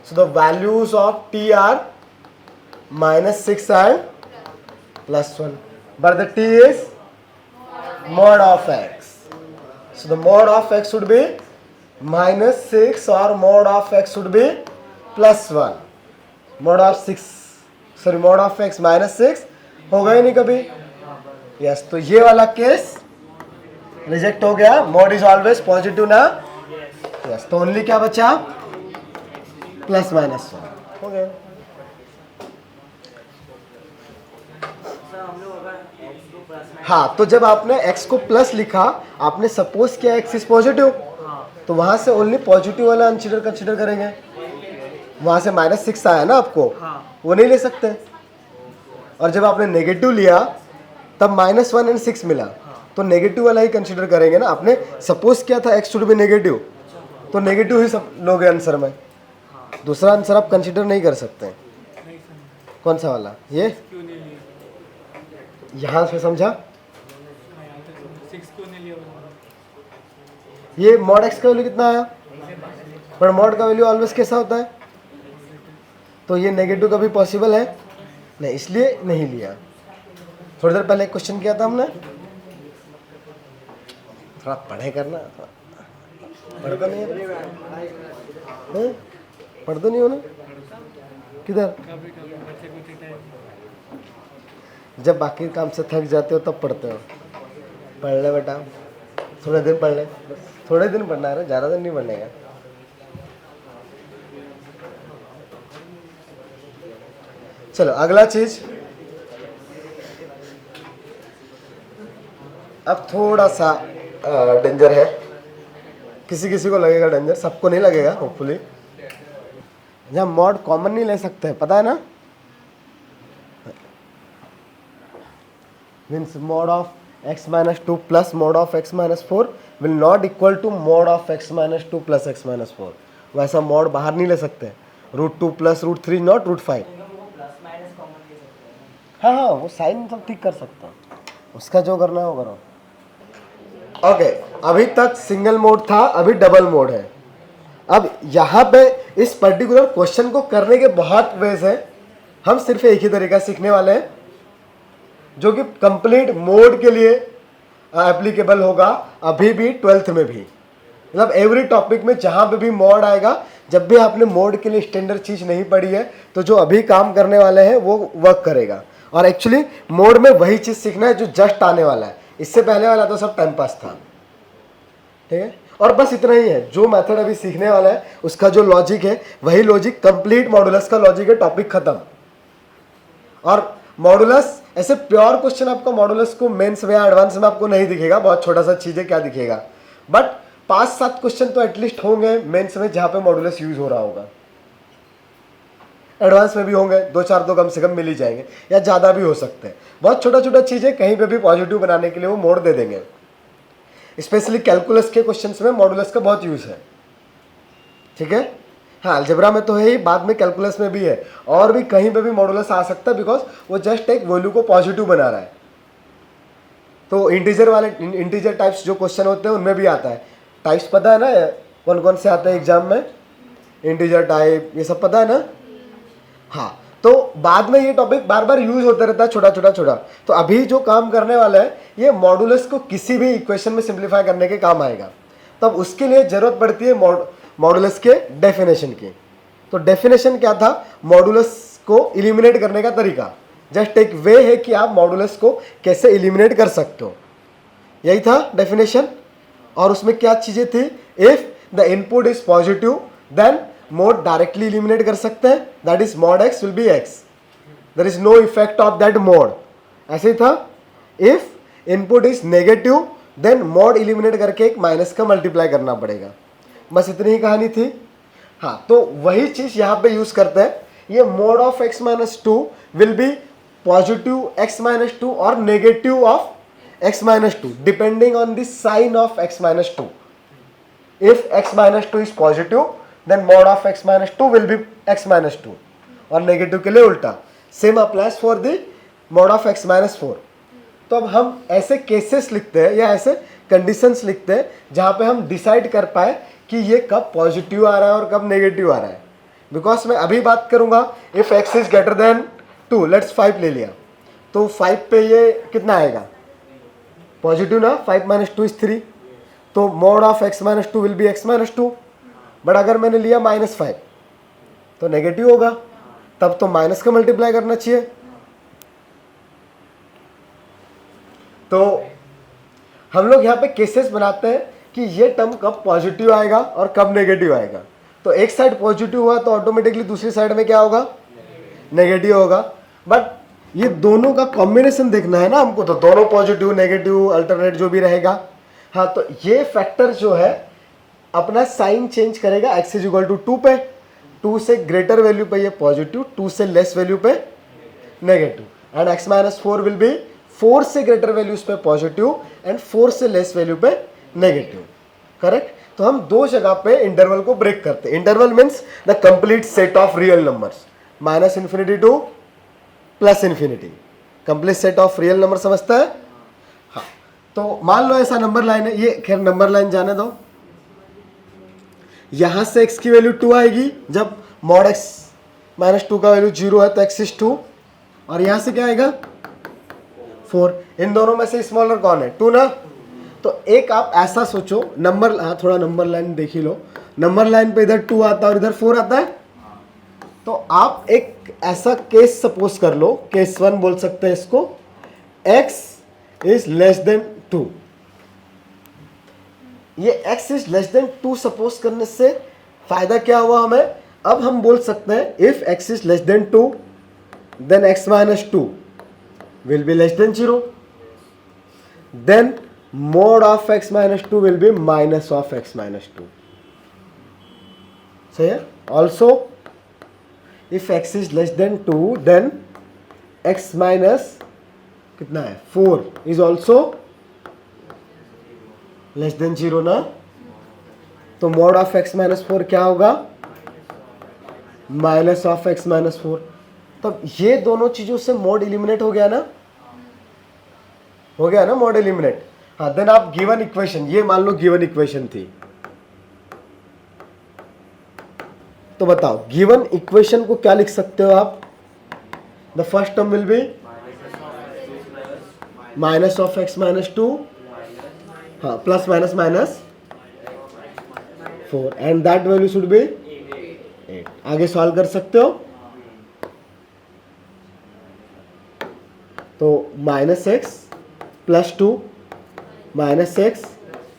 S1: so the values of t are minus 6 and plus 1, but the t is mod of x, so the mod of x should be minus 6 or mod of x should be plus 1, mod of 6 sorry mod of x minus 6 होगा ही नहीं कभी, यस। तो ये वाला केस रिजेक्ट हो गया, mod इज ऑलवेज पॉजिटिव ना, यस। तो ओनली क्या बचा, प्लस माइनस 1 हो गया। हाँ, तो जब आपने x को प्लस लिखा, आपने सपोज किया x इज पॉजिटिव, तो वहां से ओनली पॉजिटिव वाला कंसिडर करेंगे, वहां से माइनस 6 आया ना आपको, वो नहीं ले सकते। और जब आपने नेगेटिव लिया तब माइनस 1 and 6 मिला, तो नेगेटिव वाला ही कंसिडर करेंगे ना। आपने सपोज किया था x शुड बी नेगेटिव, तो नेगेटिव ही सब लोगे आंसर में, दूसरा आंसर आप कंसिडर नहीं कर सकते। कौन सा वाला, ये यहाँ से समझा, ये mod x का वैल्यू कितना आया, पर mod का वैल्यू ऑलवेज कैसा होता है, तो ये नेगेटिव कभी पॉसिबल है नहीं, इसलिए नहीं लिया। थोड़ी देर पहले क्वेश्चन किया था हमने, थोड़ा पढ़े करना, पढ़ता नहीं है, पढ़ते नहीं हो ना, किधर, जब बाकी काम से थक जाते हो तब पढ़ते हो। पढ़ ले बेटा, थोड़े दिन पढ़ ले, थोड़े दिन पढ़ना है, ज़्यादा दिन नहीं पढ़ने का। चलो अगला चीज, अब थोड़ा सा डेंजर है, किसी किसी को लगेगा डेंजर, सबको नहीं लगेगा होपफुली। जहाँ मॉड कॉमन नहीं ले सकते हैं, पता है ना, means mod of x minus two plus mod of x minus four will not equal to mod of x minus two plus x minus four. वैसा मोड बाहर नहीं ले सकते, root two plus root three not root five.
S2: वो प्लस माइनस कॉमन ले सकते हैं।
S1: हाँ हाँ, वो साइन सब ठीक कर सकता हूँ, उसका जो करना है वो करो। ओके, अभी तक सिंगल मोड था, अभी डबल मोड है। अब यहाँ पे इस पर्टिकुलर क्वेश्चन को करने के बहुत वेज है, हम सिर्फ एक ही तरीका सीखने वाले हैं जो कि कंप्लीट मोड के लिए एप्लीकेबल होगा, अभी भी 12th में भी। मतलब एवरी टॉपिक में जहाँ पे भी मोड आएगा, जब भी आपने मोड के लिए स्टैंडर्ड चीज़ नहीं पढ़ी है तो जो अभी काम करने वाले हैं वो वर्क करेगा। और एक्चुअली मोड में वही चीज़ सीखना है जो जस्ट आने वाला है, इससे पहले वाला तो सब टाइम पास था। ठीक है, और बस इतना ही है, जो मेथड अभी सीखने वाला है उसका जो लॉजिक है वही लॉजिक कंप्लीट मॉडुलस का लॉजिक है, टॉपिक खत्म। और मॉडुलस ऐसे प्योर क्वेश्चन आपको मॉडुलस को मेंस में या एडवांस में आपको नहीं दिखेगा, बहुत छोटा सा चीज़ है, क्या दिखेगा, बट 5-7 क्वेश्चन तो एटलीस्ट होंगे मेंस में जहाँ पे मॉडुलस यूज हो रहा होगा। एडवांस में भी होंगे, 2-4 तो कम से कम मिल ही जाएंगे, या ज़्यादा भी हो सकते हैं। बहुत छोटा छोटा चीज़ें कहीं पे भी पॉजिटिव बनाने के लिए वो मोड दे देंगे। स्पेशली कैलकुलस के क्वेश्चंस में मॉडुलस का बहुत यूज़ है। ठीक है, हाँ अलजेब्रा में तो है ही, बाद में कैलकुलस में भी है, और भी कहीं पे भी मॉडुलस आ सकता है, बिकॉज वो जस्ट एक वैल्यू को पॉजिटिव बना रहा है। तो इंटीजर वाले इंटीजर टाइप्स जो क्वेश्चन होते हैं उनमें भी आता है। टाइप्स पता है ना कौन कौन से आते हैं एग्जाम में, इंटीजर टाइप, ये सब पता है ना। हाँ, तो बाद में ये टॉपिक बार बार यूज होता रहता है, छोटा छोटा छोटा। तो अभी जो काम करने वाला है ये मॉडुलस को किसी भी इक्वेशन में सिंप्लीफाई करने के काम आएगा। तब उसके लिए जरूरत पड़ती है मॉडुलस के डेफिनेशन की। तो डेफिनेशन क्या था, मॉडुलस को इलिमिनेट करने का तरीका, जस्ट एक वे है कि आप मॉडुलस को कैसे इलिमिनेट कर सकते हो, यही था डेफिनेशन। और उसमें क्या चीजें थी, if the input is positive then mod directly eliminate कर सकते हैं, that is mod x will be x, there is no effect of that mod. ऐसे ही था, if input is negative then mod eliminate करके एक माइनस का मल्टीप्लाई करना पड़ेगा। बस इतनी ही कहानी थी। हाँ, तो वही चीज यहाँ पे यूज करते हैं, ये mode of x minus two will be positive x minus two और negative of x minus 2 depending on the sign of x minus 2. If x minus 2 is positive then mod of x minus 2 will be x minus 2, और नेगेटिव के लिए उल्टा। Same applies for the mod of x minus 4। तो अब हम ऐसे केसेस लिखते हैं या ऐसे कंडीशंस लिखते हैं जहाँ पे हम डिसाइड कर पाए कि ये कब पॉजिटिव आ रहा है और कब नेगेटिव आ रहा है। बिकॉज मैं अभी बात करूँगा if x is greater then 2, let's 5 ले लिया, तो 5 पे ये कितना आएगा, पॉजिटिव ना, 5 माइनस 2 इज 3, तो mode of x minus 2 will be x minus 2। But अगर मैंने लिया -5 तो नेगेटिव होगा, तब तो माइनस का मल्टीप्लाई करना चाहिए। तो हम लोग यहाँ पे केसेस बनाते हैं कि ये टर्म कब पॉजिटिव आएगा और कब नेगेटिव आएगा। तो एक साइड पॉजिटिव हुआ तो ऑटोमेटिकली दूसरी साइड में क्या होगा, नेगेटिव होगा। बट ये दोनों का कॉम्बिनेशन देखना है ना हमको, तो दोनों पॉजिटिव नेगेटिव अल्टरनेट जो भी रहेगा। हाँ, तो ये फैक्टर जो है अपना साइन चेंज करेगा, x इज इक्वल टू 2 पे, 2 से ग्रेटर वैल्यू पे ये पॉजिटिव, 2 से लेस वैल्यू पे negative, and x minus 4 will be 4 से ग्रेटर वैल्यूज पे पॉजिटिव एंड 4 से लेस वैल्यू पे नेगेटिव। करेक्ट। तो हम दो जगह पे इंटरवल को ब्रेक करते हैं। Interval means the complete set of real numbers, -∞ to +∞, complete set of real number समझता है। हाँ, तो मान लो ऐसा नंबर लाइन है, ये खैर नंबर लाइन जाने दो। यहां से x की वैल्यू 2 आएगी, जब mod x माइनस 2 का वैल्यू 0 है तो x इज 2, और यहां से क्या आएगा 4। इन दोनों में से स्मॉलर कौन है, 2 ना। तो एक आप ऐसा सोचो, नंबर, हाँ थोड़ा नंबर लाइन देख ही लो, नंबर लाइन पे इधर 2 आता है और इधर 4 आता है। तो आप एक ऐसा केस सपोज कर लो, केस 1 बोल सकते हैं इसको, x इज लेस देन 2। ये x is less than 2 suppose करने से फायदा क्या हुआ हमें, अब हम बोल सकते हैं if x is less than 2 then x minus 2 will be less than 0, then mod of x minus 2 will be minus of x minus 2. सही है। Also if x is less than 2 then x minus कितना है 4 is also लेस देन 0 ना, तो मॉड ऑफ x माइनस 4 क्या होगा, माइनस ऑफ x माइनस 4। तब ये दोनों चीजों से मॉड एलिमिनेट हो गया ना, हो गया ना मॉड एलिमिनेट। हाँ, देन आप गिवन इक्वेशन, ये मान लो गिवन इक्वेशन थी, तो बताओ गिवन इक्वेशन को क्या लिख सकते हो आप। The first term will be minus of x minus 2, हाँ, plus minus minus 4 and that value should be 8। आगे सॉल्व कर सकते हो, तो minus x plus 2 minus x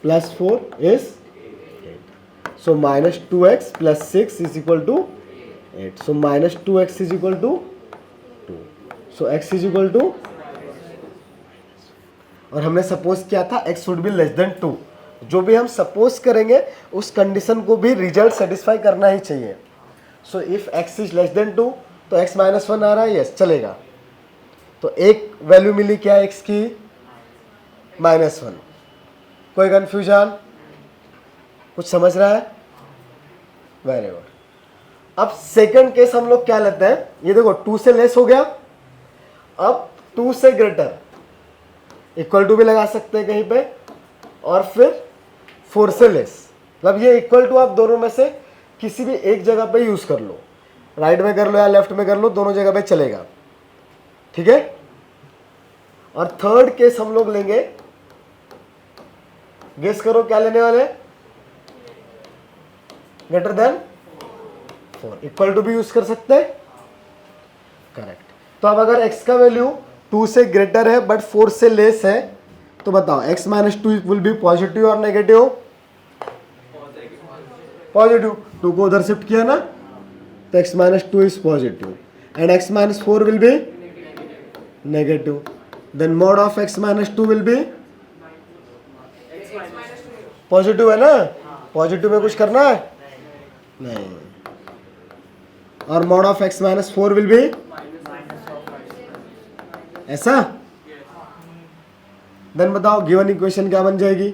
S1: plus 4 is 8, so minus 2x plus 6 is equal to 8, so minus 2x is equal to 2, so x is equal to, और हमने सपोज किया था x should B less than 2। जो भी हम सपोज करेंगे उस कंडीशन को भी रिजल्ट सेटिस्फाई करना ही चाहिए। So if x is less than 2 तो x माइनस 1 आ रहा है, यस चलेगा। तो एक वैल्यू मिली क्या x की, -1। कोई कंफ्यूजन, कुछ समझ रहा है, वेरी गुड। अब सेकंड केस हम लोग क्या लेते हैं, ये देखो 2 से लेस हो गया, अब 2 से ग्रेटर, इक्वल टू भी लगा सकते हैं कहीं पे, और फिर 4 से लेस, मतलब ये इक्वल टू आप दोनों में से किसी भी एक जगह पे यूज कर लो, राइट में कर लो या लेफ्ट में कर लो, दोनों जगह पे चलेगा, ठीक है। और थर्ड केस हम लोग लेंगे, गेस करो क्या लेने वाले, ग्रेटर देन 4, इक्वल टू भी यूज कर सकते हैं, करेक्ट। तो अब अगर x का वैल्यू 2 से ग्रेटर है बट 4 से लेस है, तो बताओ x minus 2 will B positive और नेगेटिव, पॉजिटिव, 2 को उधर शिफ्ट किया ना, तो x minus 2 is positive and x minus 4 will be negative, then mod of x minus 2 will B positive, है ना, पॉजिटिव में कुछ करना है नहीं, और mod of x minus 4 will be ऐसा। देन बताओ गिवन इक्वेशन क्या बन जाएगी,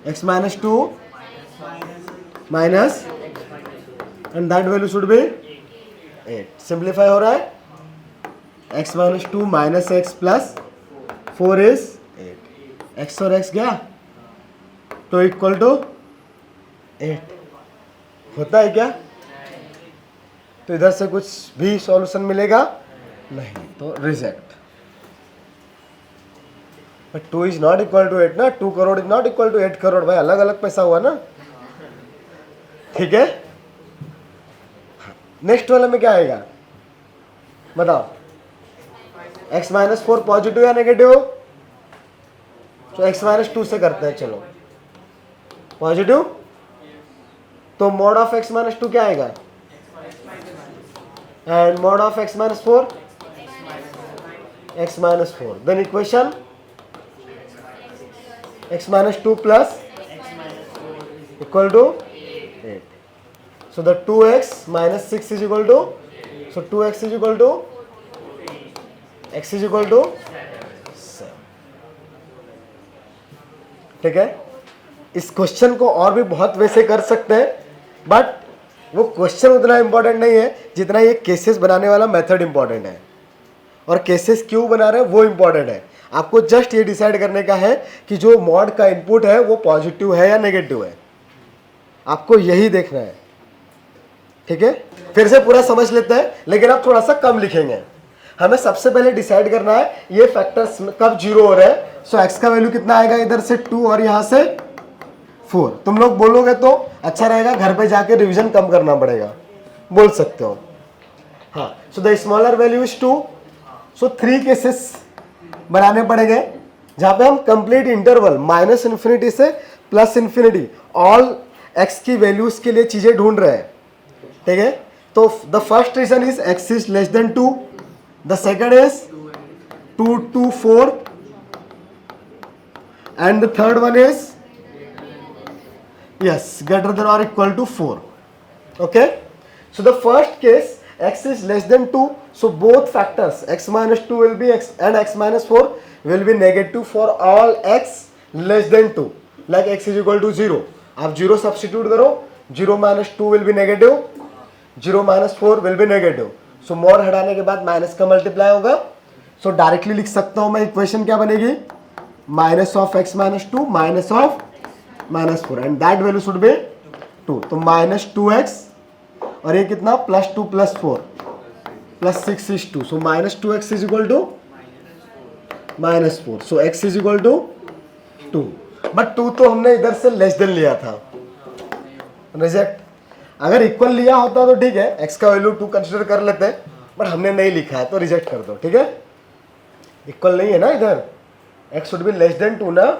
S1: x minus 2 minus and that value should be 8। Simplify हो रहा है, x minus 2 minus x plus 4 is 8, x और x गया तो इक्वल टू 8 होता है क्या, तो इधर से कुछ भी सॉल्यूशन मिलेगा नहीं, तो reject. But 2 is not equal to 8 ना, 2 crore is not equal to 8 crore, भाई अलग अलग पैसा हुआ ना, ठीक है। नेक्स्ट वाले में क्या आएगा बताओ, x माइनस 4 पॉजिटिव या नेगेटिव, तो x माइनस 2 से करते हैं, चलो पॉजिटिव, तो मॉड ऑफ x माइनस 2 क्या आएगा, and mod of x minus 4 x minus 4, then equation x minus 2 plus equal to 8, so the 2x minus 6 is equal to, so 2x is equal to, x is equal to 7, ठीक है। इस क्वेश्चन को और भी बहुत वैसे कर सकते हैं, बट वो क्वेश्चन उतना इंपॉर्टेंट नहीं है जितना ये केसेस बनाने वाला मेथड इंपॉर्टेंट है, और केसेस क्यों बना रहे हैं वो इंपॉर्टेंट है। आपको जस्ट ये डिसाइड करने का है कि जो मॉड का इनपुट है वो पॉजिटिव है या नेगेटिव है, आपको यही देखना है, ठीक है। फिर से पूरा समझ लेते हैं, लेकिन अब थोड़ा सा कम लिखेंगे। हमें सबसे पहले डिसाइड करना है ये फैक्टर्स कब जीरो हो रहे हैं। सो x का वैल्यू कितना आएगा, इधर से 2 और यहाँ से 4। तुम लोग बोलोगे तो अच्छा रहेगा, घर पे जाके रिवीजन कम करना पड़ेगा, बोल सकते हो। हाँ, so the smaller value is 2, so 3 cases बनाने पड़ेंगे जहाँ पे हम कंप्लीट इंटरवल माइनस इन्फिनिटी से प्लस इन्फिनिटी ऑल x की वैल्यूज के लिए चीजें ढूंढ रहे हैं, ठीक है। तो the first region is x is less than 2, the second is 2 to 4 and the third one is yes greater than or equal to 4. Okay, so the first case x is less than 2, so both factors x minus 2 will be x and x minus 4 will be negative for all x less than 2, like x is equal to 0. आप 0 सब्स्टिट्यूट करो, 0 minus 2 will be negative, 0 minus 4 will be negative. so मोर हटाने के बाद माइनस का मल्टीप्लाई होगा, so डायरेक्टली लिख सकता हूं मैं इक्वेशन क्या बनेगी, minus of x minus 2 minus of minus 4 and that value should be 2. तो माइनस 2x और ये कितना plus 2 plus 4 plus 6 is 2, so minus 2x is equal to minus 4, so x is equal to 2. But 2 तो हमने इधर से लेस देन लिया था, रिजेक्ट. अगर इक्वल लिया होता तो ठीक है, x का वैल्यू 2 कंसिडर कर लेते हैं, बट हमने नहीं लिखा है तो रिजेक्ट कर दो, ठीक है. इक्वल नहीं है ना इधर, x should B less than 2 ना,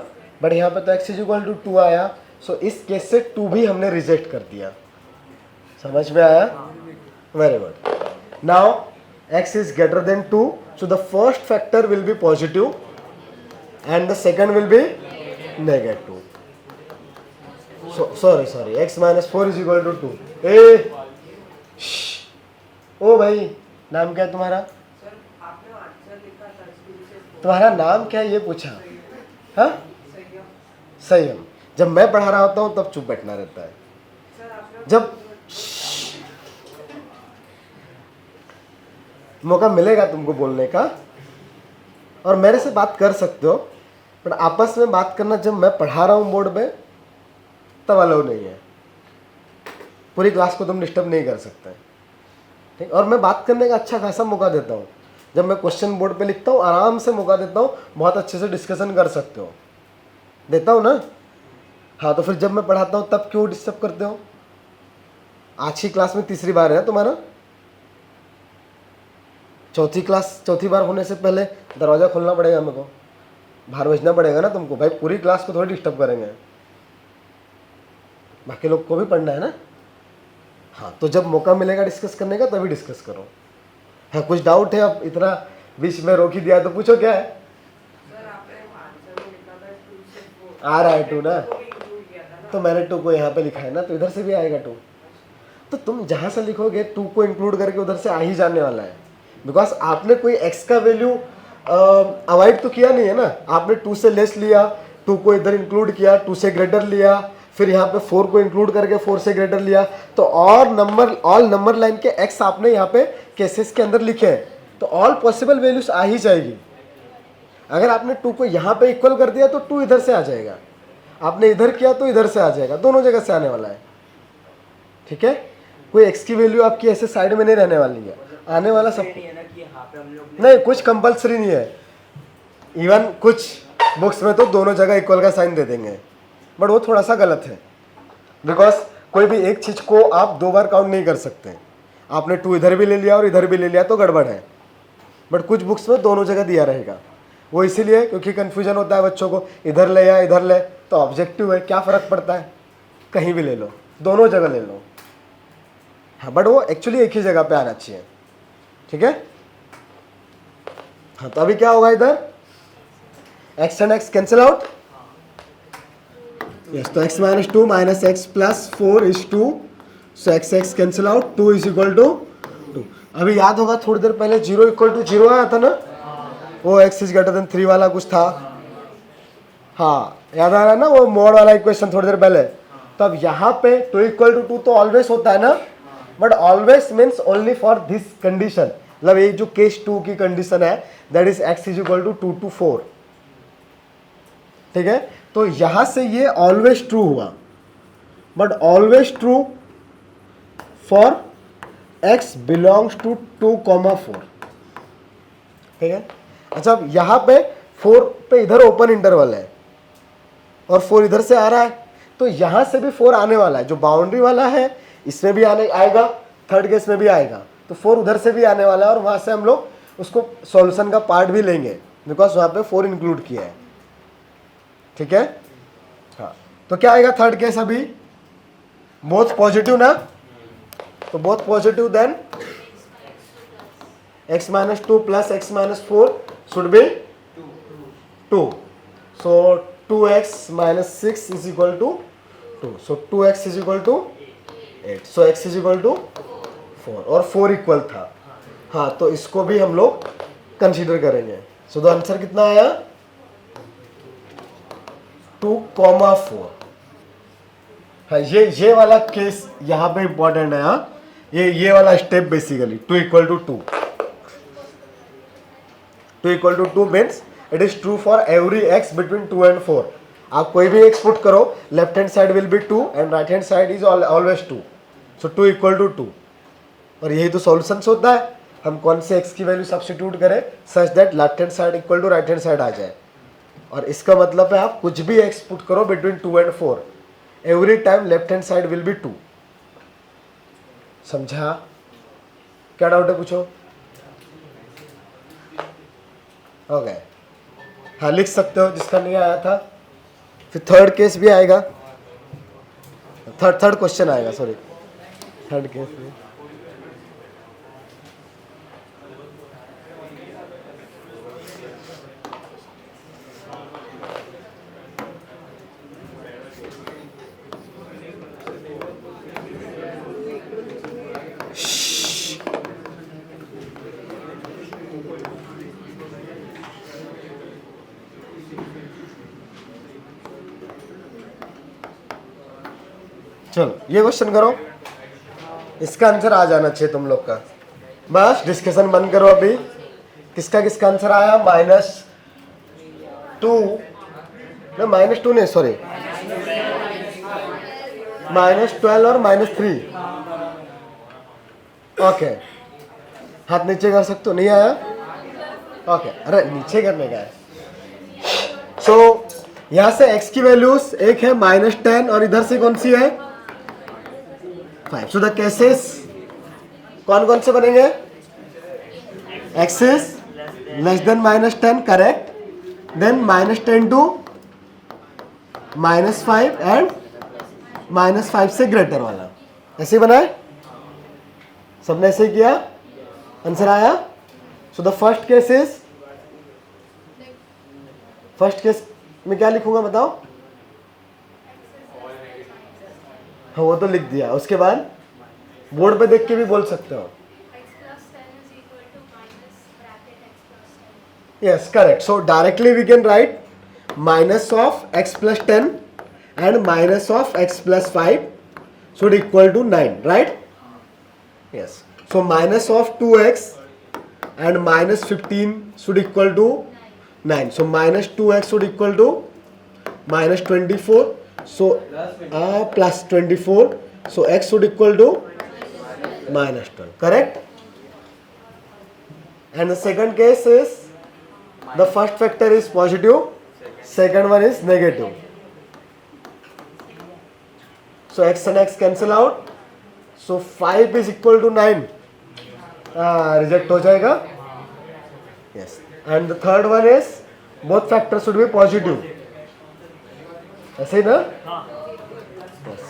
S1: बट यहाँ पे तो x इज इक्वल टू 2 आया, सो इस केस से 2 भी हमने रिजेक्ट कर दिया. समझ में आया? Very good. Now x is greater than 2, so the first factor will be positive and the second will be negative. So sorry, x minus 4 is equal to 2. ओ भाई, नाम क्या है तुम्हारा? तुम्हारा नाम क्या है ये पूछा. हाँ, संयम. जब मैं पढ़ा रहा होता हूँ तब चुप बैठना रहता है. जब मौका मिलेगा तुमको बोलने का और मेरे से बात कर सकते हो, पर आपस में बात करना जब मैं पढ़ा रहा हूँ बोर्ड पे तब अलाउ नहीं है. पूरी क्लास को तुम डिस्टर्ब नहीं कर सकते, ठीक. और मैं बात करने का अच्छा खासा मौका देता हूँ. जब मैं क्वेश्चन बोर्ड पे लिखता हूँ आराम से मौका देता हूँ, बहुत अच्छे से डिस्कशन कर सकते हो, देता हूँ ना. हाँ, तो फिर जब मैं पढ़ाता हूँ तब क्यों डिस्टर्ब करते हो? आज की क्लास में तीसरी बार है तुम्हारा. चौथी बार होने से पहले दरवाज़ा खोलना पड़ेगा, मेरे को बाहर भेजना पड़ेगा ना तुमको. भाई पूरी क्लास को थोड़ी डिस्टर्ब करेंगे, बाकी लोग को भी पढ़ना है ना. हाँ, तो जब मौका मिलेगा डिस्कस करने का तभी डिस्कस करो. हाँ, कुछ डाउट है? अब इतना बीच में रोक ही दिया तो पूछो क्या है. आ रहा है 2 ना, तो मैंने 2 को यहाँ पे लिखा है ना, तो इधर से भी आएगा 2. तो तुम जहाँ से लिखोगे 2 को इंक्लूड करके उधर से आ ही जाने वाला है, बिकॉज आपने कोई x का वैल्यू अवॉइड तो किया नहीं है ना. आपने 2 से लेस लिया, 2 को इधर इंक्लूड किया, 2 से ग्रेटर लिया, फिर यहाँ पे 4 को इंक्लूड करके 4 से ग्रेटर लिया. तो ऑल नंबर लाइन के x आपने यहाँ पे केसेस के अंदर लिखे हैं, तो ऑल पॉसिबल वैल्यूज आ ही जाएगी. अगर आपने 2 को यहाँ पे इक्वल कर दिया तो 2 इधर से आ जाएगा, आपने इधर किया तो इधर से आ जाएगा, दोनों जगह से आने वाला है, ठीक है. कोई x की वैल्यू आपकी ऐसे साइड में नहीं रहने वाली है, आने वाला सब नहीं. कुछ कंपलसरी नहीं है. इवन कुछ बुक्स में तो दोनों जगह इक्वल का साइन दे देंगे, बट वो थोड़ा सा गलत है, बिकॉज कोई भी एक चीज को आप 2 बार काउंट नहीं कर सकते. आपने 2 इधर भी ले लिया और इधर भी ले लिया तो गड़बड़ है. बट कुछ बुक्स में दोनों जगह दिया रहेगा, वो इसीलिए क्योंकि कंफ्यूजन होता है बच्चों को, इधर ले या इधर ले, तो ऑब्जेक्टिव है, क्या फ़र्क पड़ता है, कहीं भी ले लो, दोनों जगह ले लो. हाँ, बट वो एक्चुअली एक ही जगह पे आना चाहिए, ठीक है. हाँ, तो अभी क्या होगा इधर, x and x cancel out. Yes, तो x minus 2 minus x plus 4 is 2, so x cancel out, 2 is equal to 2. अभी याद होगा थोड़ी देर पहले 0 इक्वल टू 0 आया था ना, वो x इज ग्रेटर देन 3 वाला कुछ था. हाँ, याद आ रहा है ना वो मोड वाला इक्वेशन थोड़ी देर पहले. तो अब यहाँ पे 2 इक्वल टू 2 तो ऑलवेज होता है ना, but always means only for this condition. मतलब ये जो केस 2 की कंडीशन है, that is x is equal to 2 to 4, ठीक है. तो यहां से ये ऑलवेज ट्रू हुआ, but always true for x belongs to 2,4, ठीक है. अच्छा, अब यहां पे 4 पे इधर ओपन इंटरवल है और 4 इधर से आ रहा है, तो यहां से भी 4 आने वाला है. जो बाउंड्री वाला है इसमें भी आएगा, थर्ड केस में भी आएगा, तो 4 उधर से भी आने वाला है, और वहां से हम लोग उसको सॉल्यूशन का पार्ट भी लेंगे, बिकॉज वहां पे 4 इंक्लूड किया है, ठीक है. हाँ, तो क्या आएगा थर्ड केस, अभी बोथ पॉजिटिव ना, तो both positive, then x minus 2 plus x minus 4 should be 2. So 2x minus 6 is equal to 2. So 2x is equal to 8. So x is equal to 4 और 4 इक्वल था। हाँ, तो इसको भी हम लोग कंसीडर करेंगे। सो द आंसर कितना आया? 2,4। हाँ, ये वाला केस यहाँ पे इंपॉर्टेंट है। हाँ, ये वाला step basically 2 equal to 2, 2 equal to 2 means it is true for every x between 2 and 4। आप कोई भी एक्स पुट करो, left hand side will be 2 and right hand side is always 2। So 2 equal to 2, और यही तो सॉल्यूशन होता है। हम कौन से एक्स की वैल्यू सब्स्टिट्यूट करें such that left hand side equal to right hand side आ जाए। और इसका मतलब है आप कुछ भी एक्स पुट करो between 2 and 4, every time left hand side will be 2। समझा? क्या डाउट है, पूछो। ओके, हाँ लिख सकते हो जिसका नहीं आया था। फिर थर्ड केस भी आएगा, थर्ड क्वेश्चन आएगा, सॉरी थर्ड केस में। चलो ये क्वेश्चन करो, इसका आंसर आ जाना चाहिए तुम लोग का। बस डिस्कशन बंद करो अभी। किसका किसका आंसर आया? -2, ना -2 नहीं, सॉरी -12 और -3। ओके, हाथ नीचे कर सकते हो। नहीं आया? ओके, अरे नीचे करने का है। सो यहां से x की वैल्यूज एक है -10 और इधर से कौन सी है? 5। सो द केसेस कौन कौन से बनेंगे? x is less than -10, correct. Then -10 to -5 and -5 से ग्रेटर वाला। ऐसे बना है, सबने ऐसे किया, आंसर आया। सो the first case is, first case में क्या लिखूंगा बताओ? हाँ वो तो लिख दिया, उसके बाद बोर्ड पे देख के भी बोल सकते हो। Yes, correct. So directly we can write minus of x plus 10 and minus of x plus 5 should equal to 9, right? Yes. So minus of 2x and minus 15 should equal to 9. So minus 2x should equal to minus 24. So plus 24. So x should equal to minus 12. Correct? And the second case is, the first factor is positive, second one is negative. So x and x cancel out. So 5 is equal to 9. Reject हो जाएगा. Yes. And the third one is both factors should be positive. ऐसे ही ना? Yes.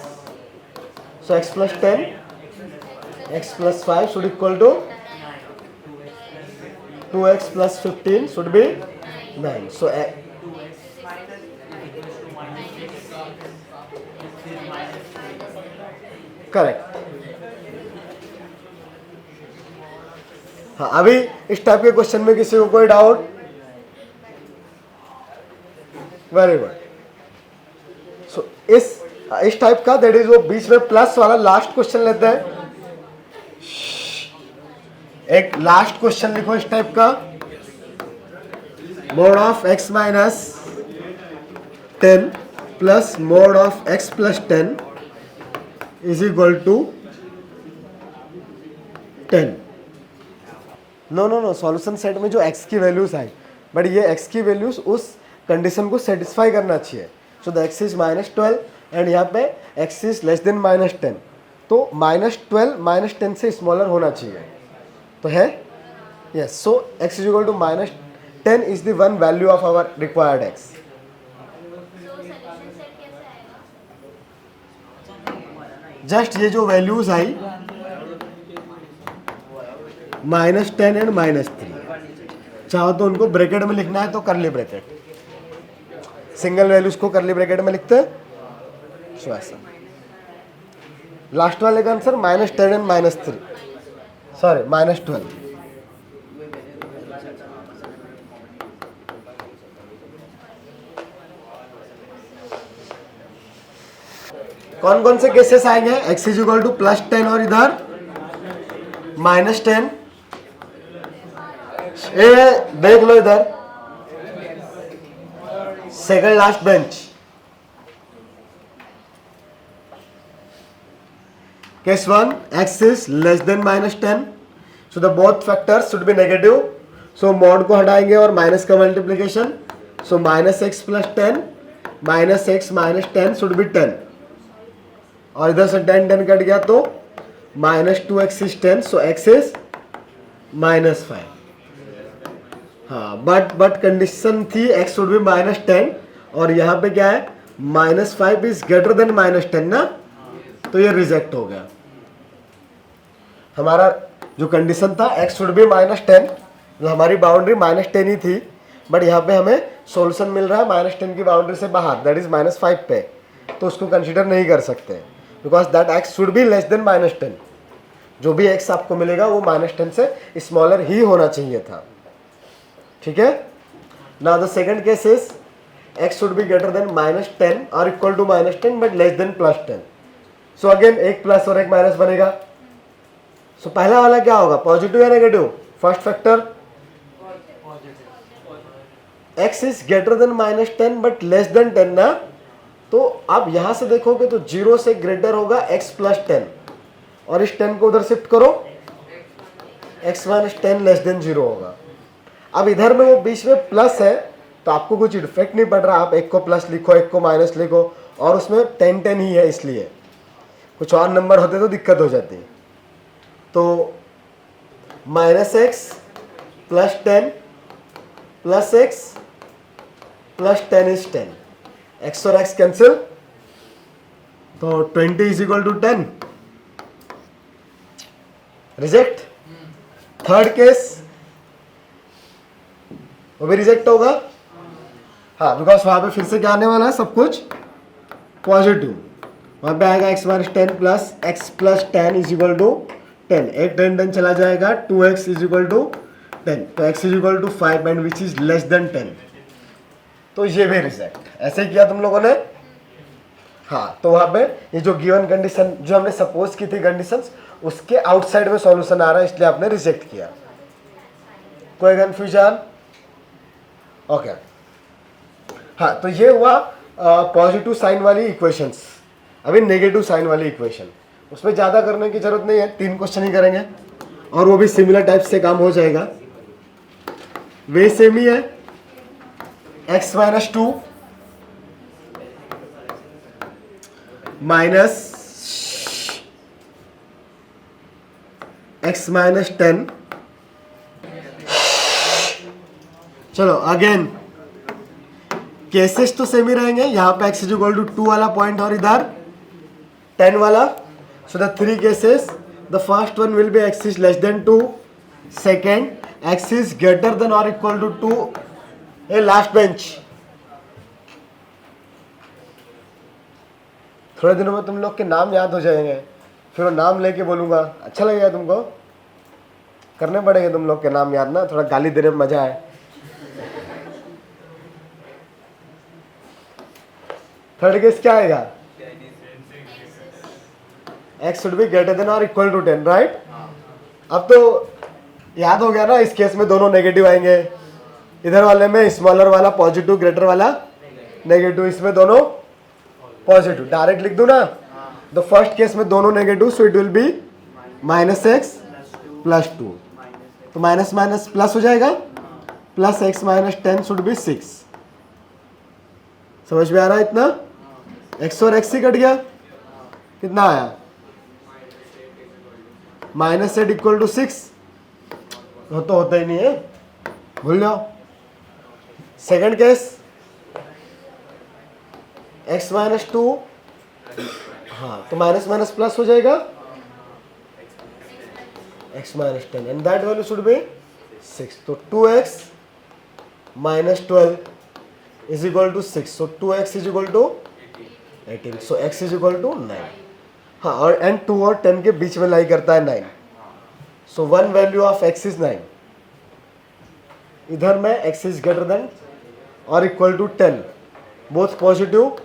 S1: So x plus 10, x plus 5 should equal to 2x plus 15 should be 9. So correct. हाँ, अभी इस टाइप के क्वेश्चन में किसी को कोई डाउट? Very good. सो इस टाइप का, दैट इज वो बीच में प्लस वाला लास्ट क्वेश्चन लेते हैं। एक लास्ट क्वेश्चन लिखो इस टाइप का, mod of x minus 10 plus mod of x plus 10 is equal to 10। No solution set में जो x की वैल्यूज है, बट ये x की वैल्यूज उस कंडीशन को सेटिस्फाई करना चाहिए। So the x is -12 and यहाँ पे x इज लेस देन -10, तो -12 -10 से स्मॉलर होना चाहिए, तो है। Yes, so x is equal to -10 is the one value of our required x। Just ये जो वैल्यूज आई -10 एंड -3, चाहो तो उनको ब्रैकेट में लिखना है तो करली ब्रैकेट, सिंगल वैल्यूज को करली ब्रैकेट में लिखते हैं। सो ऐसा लास्ट वाले का आंसर -10 एंड -3। सॉरी -12। कौन कौन से केसेस आएंगे? x इज इक्वल टू +10 और इधर -10। ये देख लो इधर second last bench. Case 1, x is less than -10, so the both factors should be negative, so mod को हटाएंगे और माइनस का multiplication, so -x + 10 -x - 10 should be 10, और इधर से 10 कट गया तो -2x is 10, so x is -5। हाँ बट कंडीशन थी x शुड बी -10 और यहाँ पे क्या है -5 इज ग्रेटर देन -10 ना, तो ये रिजेक्ट हो गया। हमारा जो कंडीशन था x शुड बी -10, हमारी बाउंड्री -10 ही थी, बट यहाँ पे हमें सॉल्यूशन मिल रहा है -10 की बाउंड्री से बाहर, दैट इज -5 पे, तो उसको कंसीडर नहीं कर सकते because that x should B less than -10। जो भी x आपको मिलेगा वो -10 से स्मॉलर ही होना चाहिए था। ठीक है, now the second case is x should be greater than -10 और equal to -10 but less than +10। So again एक प्लस और एक माइनस बनेगा। सो पहला वाला क्या होगा, पॉजिटिव या negative? First factor x is greater than -10 but less than 10 ना, तो आप यहां से देखोगे तो 0 से ग्रेटर होगा x + 10 और इस 10 को उधर शिफ्ट करो, x - 10 लेस देन 0 होगा। अब इधर में वो बीच में प्लस है तो आपको कुछ इफेक्ट नहीं पड़ रहा, आप एक को प्लस लिखो एक को माइनस लिखो, और उसमें 10 ही है, इसलिए कुछ और नंबर होते तो दिक्कत हो जाती। तो -x + 10 + x + 10 इज 10, x और x कैंसिल, तो 20 is equal to 10, reject. Third case वो भी रिजेक्ट होगा, हाँ बिकॉज वहां पे फिर से क्या आने वाला है, सब कुछ पॉजिटिव। वहां पे आएगा x - 10 + x + 10 is equal to 10, एक 10 चला जाएगा, 2x इज इक्वल टू 10, तो x is equal to 5 and which is less than 10, तो ये भी रिजेक्ट। ऐसे किया तुम लोगों ने, हाँ तो वहां पे ये जो गिवन कंडीशन जो हमने सपोज की थी कंडीशंस, उसके आउटसाइड में सॉल्यूशन आ रहा है, इसलिए आपने रिजेक्ट किया। कोई कंफ्यूजन? ओके हाँ, तो ये हुआ पॉजिटिव साइन वाली इक्वेशंस। अभी नेगेटिव साइन वाली इक्वेशन, उसमें ज़्यादा करने की जरूरत नहीं है, 3 क्वेश्चन ही करेंगे और वो भी सिमिलर टाइप से काम हो जाएगा। वे सेम ही है, x - 2 माइनस x - 10। चलो अगेन केसेस तो सेम ही रहेंगे, यहाँ पे x इज इक्वल टू 2 वाला पॉइंट और इधर 10 वाला। So the 3 cases, the first one will be x is less than 2, second x is greater than और equal to 2, a last bench. थोड़े दिनों में तुम लोग के नाम याद हो जाएंगे, फिर वो नाम लेके बोलूंगा, अच्छा लगेगा तुमको, करने पड़ेंगे तुम लोग के नाम याद ना, थोड़ा गाली देने में मजा आए। थर्ड केस क्या आएगा, x should be greater than और इक्वल टू 10, राइट। अब तो याद हो गया ना, इस केस में दोनों नेगेटिव आएंगे, इधर वाले में स्मॉलर वाला पॉजिटिव, ग्रेटर वाला नेगेटिव, इसमें दोनों पॉजिटिव। डायरेक्ट लिख दूं ना, द फर्स्ट केस में दोनों negative, so it will be -x + 2, तो माइनस माइनस प्लस हो जाएगा, +x - 10 शुड बी 6। समझ में आ रहा है इतना? x और x ही कट गया, कितना आया, -8 इक्वल टू 6, तो होता ही नहीं है, भूल जाओ। सेकंड केस x - 2, हाँ तो माइनस माइनस प्लस हो जाएगा, x - 10 and that value should be 6, तो 2x - 12 is equal to 6, so 2x is equal to 18, so x is equal to 9। हाँ और एंड 2 और 10 के बीच में लाई करता है 9। So one value of x is 9, इधर में x इज ग्रेटर देन और equal to 10, both positive,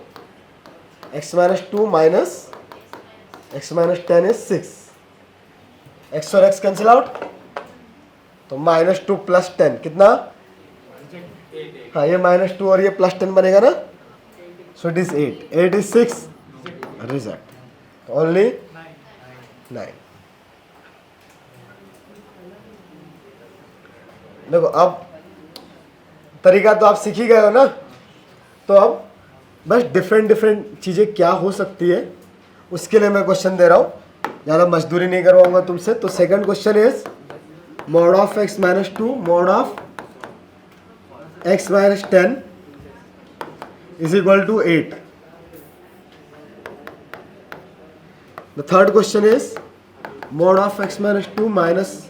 S1: x minus 2 minus x minus 10 is 6, x और x कैंसिल आउट, तो माइनस 2 प्लस 10 कितना, हाँ ये माइनस 2 और ये प्लस 10 बनेगा ना, so it is 8, 8 is 6, reject, only 9। देखो अब तरीका तो आप सीख ही गए हो ना, तो अब बस डिफरेंट चीज़ें क्या हो सकती है उसके लिए मैं क्वेश्चन दे रहा हूँ, ज़्यादा मजदूरी नहीं करवाऊंगा तुमसे। तो second question is mod of x minus 2 mod of x minus 10 is equal to 8। The third question is mod of x minus 2 minus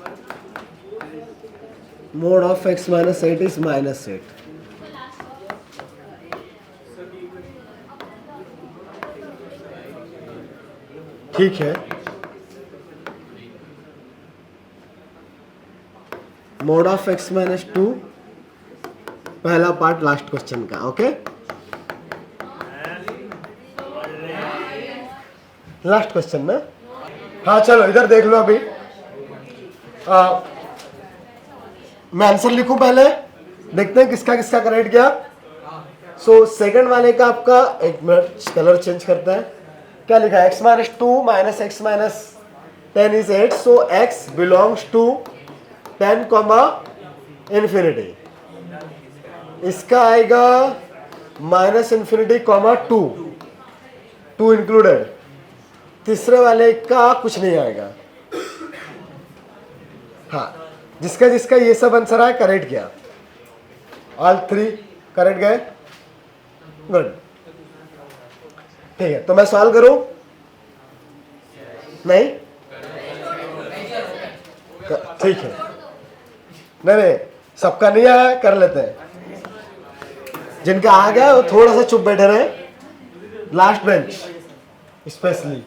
S1: mod of x minus 8 is minus 8। ठीक है, mod of x minus 2 पहला पार्ट लास्ट क्वेश्चन का, ओके। लास्ट क्वेश्चन ना, हाँ चलो इधर देख लो अभी। मैं आंसर लिखूं पहले, देखते हैं किसका किसका करेक्ट गया। सो सेकंड वाले का आपका, एक मिनट कलर चेंज करते हैं, क्या लिखा है, x minus 2 minus x minus 10 is 8, so x belongs to 10 comma infinity, इसका आएगा माइनस इन्फिनिटी कॉमा 2, 2 इंक्लूडेड। तीसरे वाले का कुछ नहीं आएगा। हाँ, जिसका जिसका ये सब आंसर आया करेक्ट गया, ऑल 3 करेक्ट गए, गुड। ठीक है, तो मैं सॉल्व करूं, नहीं ठीक है, नहीं सबका नहीं आया, कर लेते हैं। जिनका आ गया वो थोड़ा सा चुप बैठे रहे, last bench specially.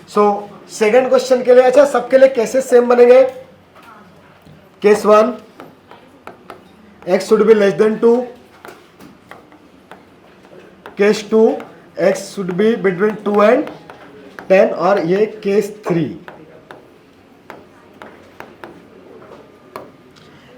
S1: So second question के लिए, अच्छा सबके लिए कैसे सेम बनेंगे। Case 1 x should B less than 2, case 2 x should be between 2 and 10, और ये केस 3।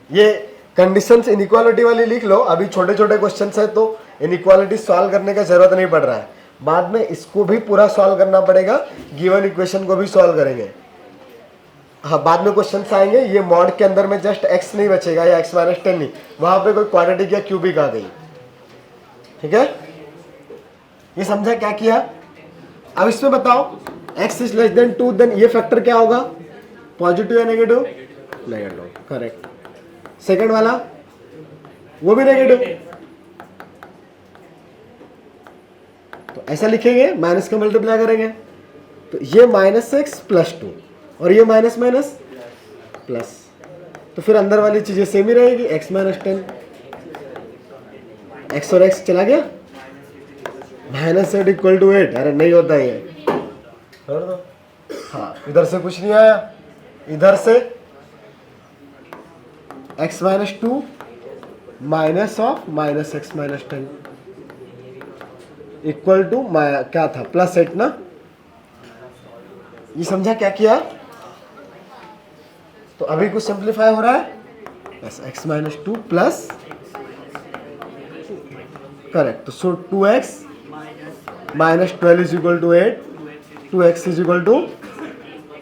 S1: ये कंडीशंस इनइक्वालिटी वाली लिख लो, अभी छोटे छोटे क्वेश्चंस है तो इनइक्वालिटी सॉल्व करने का जरूरत नहीं पड़ रहा है, बाद में इसको भी पूरा सॉल्व करना पड़ेगा, गिवन इक्वेशन को भी सॉल्व करेंगे। हाँ, बाद में क्वेश्चंस आएंगे, ये मॉड के अंदर में जस्ट x नहीं बचेगा या x माइनस 10 नहीं, वहां पे कोई क्वाड्रेटिक या क्यूबिक आ गई, ठीक है। ये समझा क्या किया। अब इसमें बताओ x is less than 2, then ये फैक्टर क्या होगा, पॉजिटिव या नेगेटिव, नेगेटिव, करेक्ट। सेकंड वाला वो भी नेगेटिव, तो ऐसा लिखेंगे, माइनस का मल्टीप्लाई करेंगे, तो ये माइनस एक्स प्लस 2 और ये माइनस माइनस प्लस, तो फिर अंदर वाली चीजें सेम ही रहेगी, x माइनस 10, x और x चला गया, माइनस 8 इक्वल टू 8। अरे नहीं होता ये, हाँ इधर से कुछ नहीं आया, इधर से x minus 2 minus of minus x minus 10 equal to क्या था, प्लस 8 ना। ये समझा क्या किया। तो अभी कुछ सिंप्लीफाई हो रहा है, बस x माइनस 2 प्लस, करेक्ट, तो so 2x minus 12 is equal to 8, 2x is equal to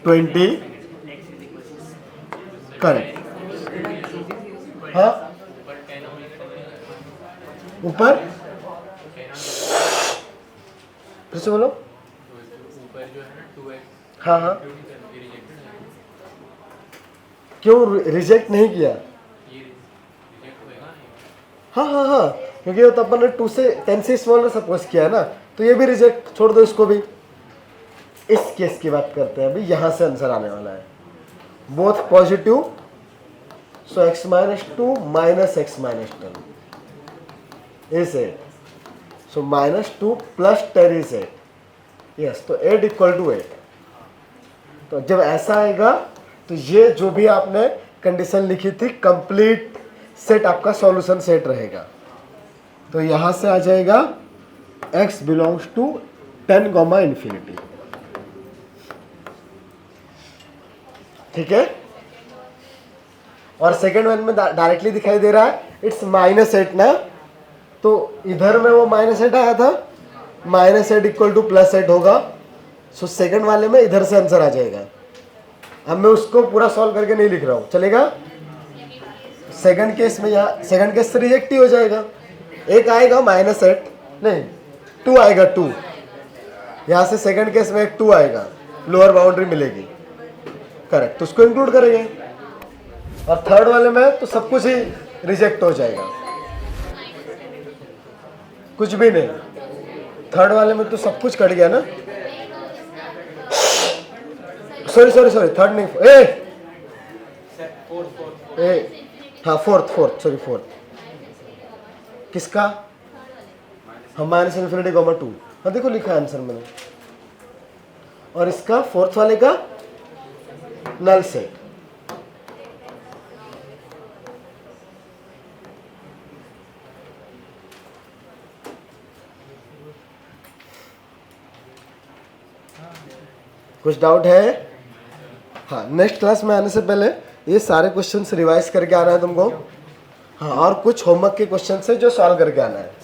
S1: 20, correct. हाँ ऊपर फिर से बोलो,
S3: ऊपर जो है ना 2x,
S1: हाँ हाँ, क्यों रिजेक्ट नहीं किया।
S3: ये रिजेक्ट होएगा।
S1: हाँ हाँ हाँ, क्योंकि वो तो अपन ने 2 से 10 से स्मॉलर सपोज किया है ना, तो ये भी रिजेक्ट, छोड़ दो इसको भी। इस केस की बात करते हैं अभी, यहां से आंसर आने वाला है, both positive, so x minus 2 minus x minus 10 is 8, so minus 2 plus 10 is 8, yes, तो 8 इक्वल टू 8। तो जब ऐसा आएगा तो ये जो भी आपने कंडीशन लिखी थी कंप्लीट सेट आपका सॉल्यूशन सेट रहेगा। तो यहां से आ जाएगा x बिलोंग्स टू 10, इन्फिनिटी। ठीक है, और सेकेंड वन में डायरेक्टली दिखाई दे रहा है इट्स -8 ना, तो इधर में वो -8 आया था, -8 इक्वल टू +8 होगा। सो सेकेंड वाले में इधर से आंसर आ जाएगा। अब मैं उसको पूरा सॉल्व करके नहीं लिख रहा हूं, चलेगा। सेकंड केस में यहाँ सेकंड केस से रिजेक्ट ही हो जाएगा। एक आएगा -8 नहीं 2 आएगा, 2 यहाँ से सेकंड केस में एक 2 आएगा, लोअर बाउंड्री मिलेगी, करेक्ट, तो उसको इंक्लूड करेंगे। और थर्ड वाले में तो सब कुछ ही रिजेक्ट हो जाएगा, कुछ भी नहीं। थर्ड वाले में तो सब कुछ कट गया ना, सॉरी थर्ड नहीं, हाँ फोर्थ सॉरी फोर्थ किसका, हम -∞, 2, हाँ देखो लिखा आंसर मैंने। और इसका फोर्थ वाले का नल सेट। कुछ डाउट है? हाँ, नेक्स्ट क्लास में आने से पहले ये सारे क्वेश्चंस रिवाइज करके आना है तुमको। हाँ, और कुछ होमवर्क के क्वेश्चन है जो सॉल्व करके आना है।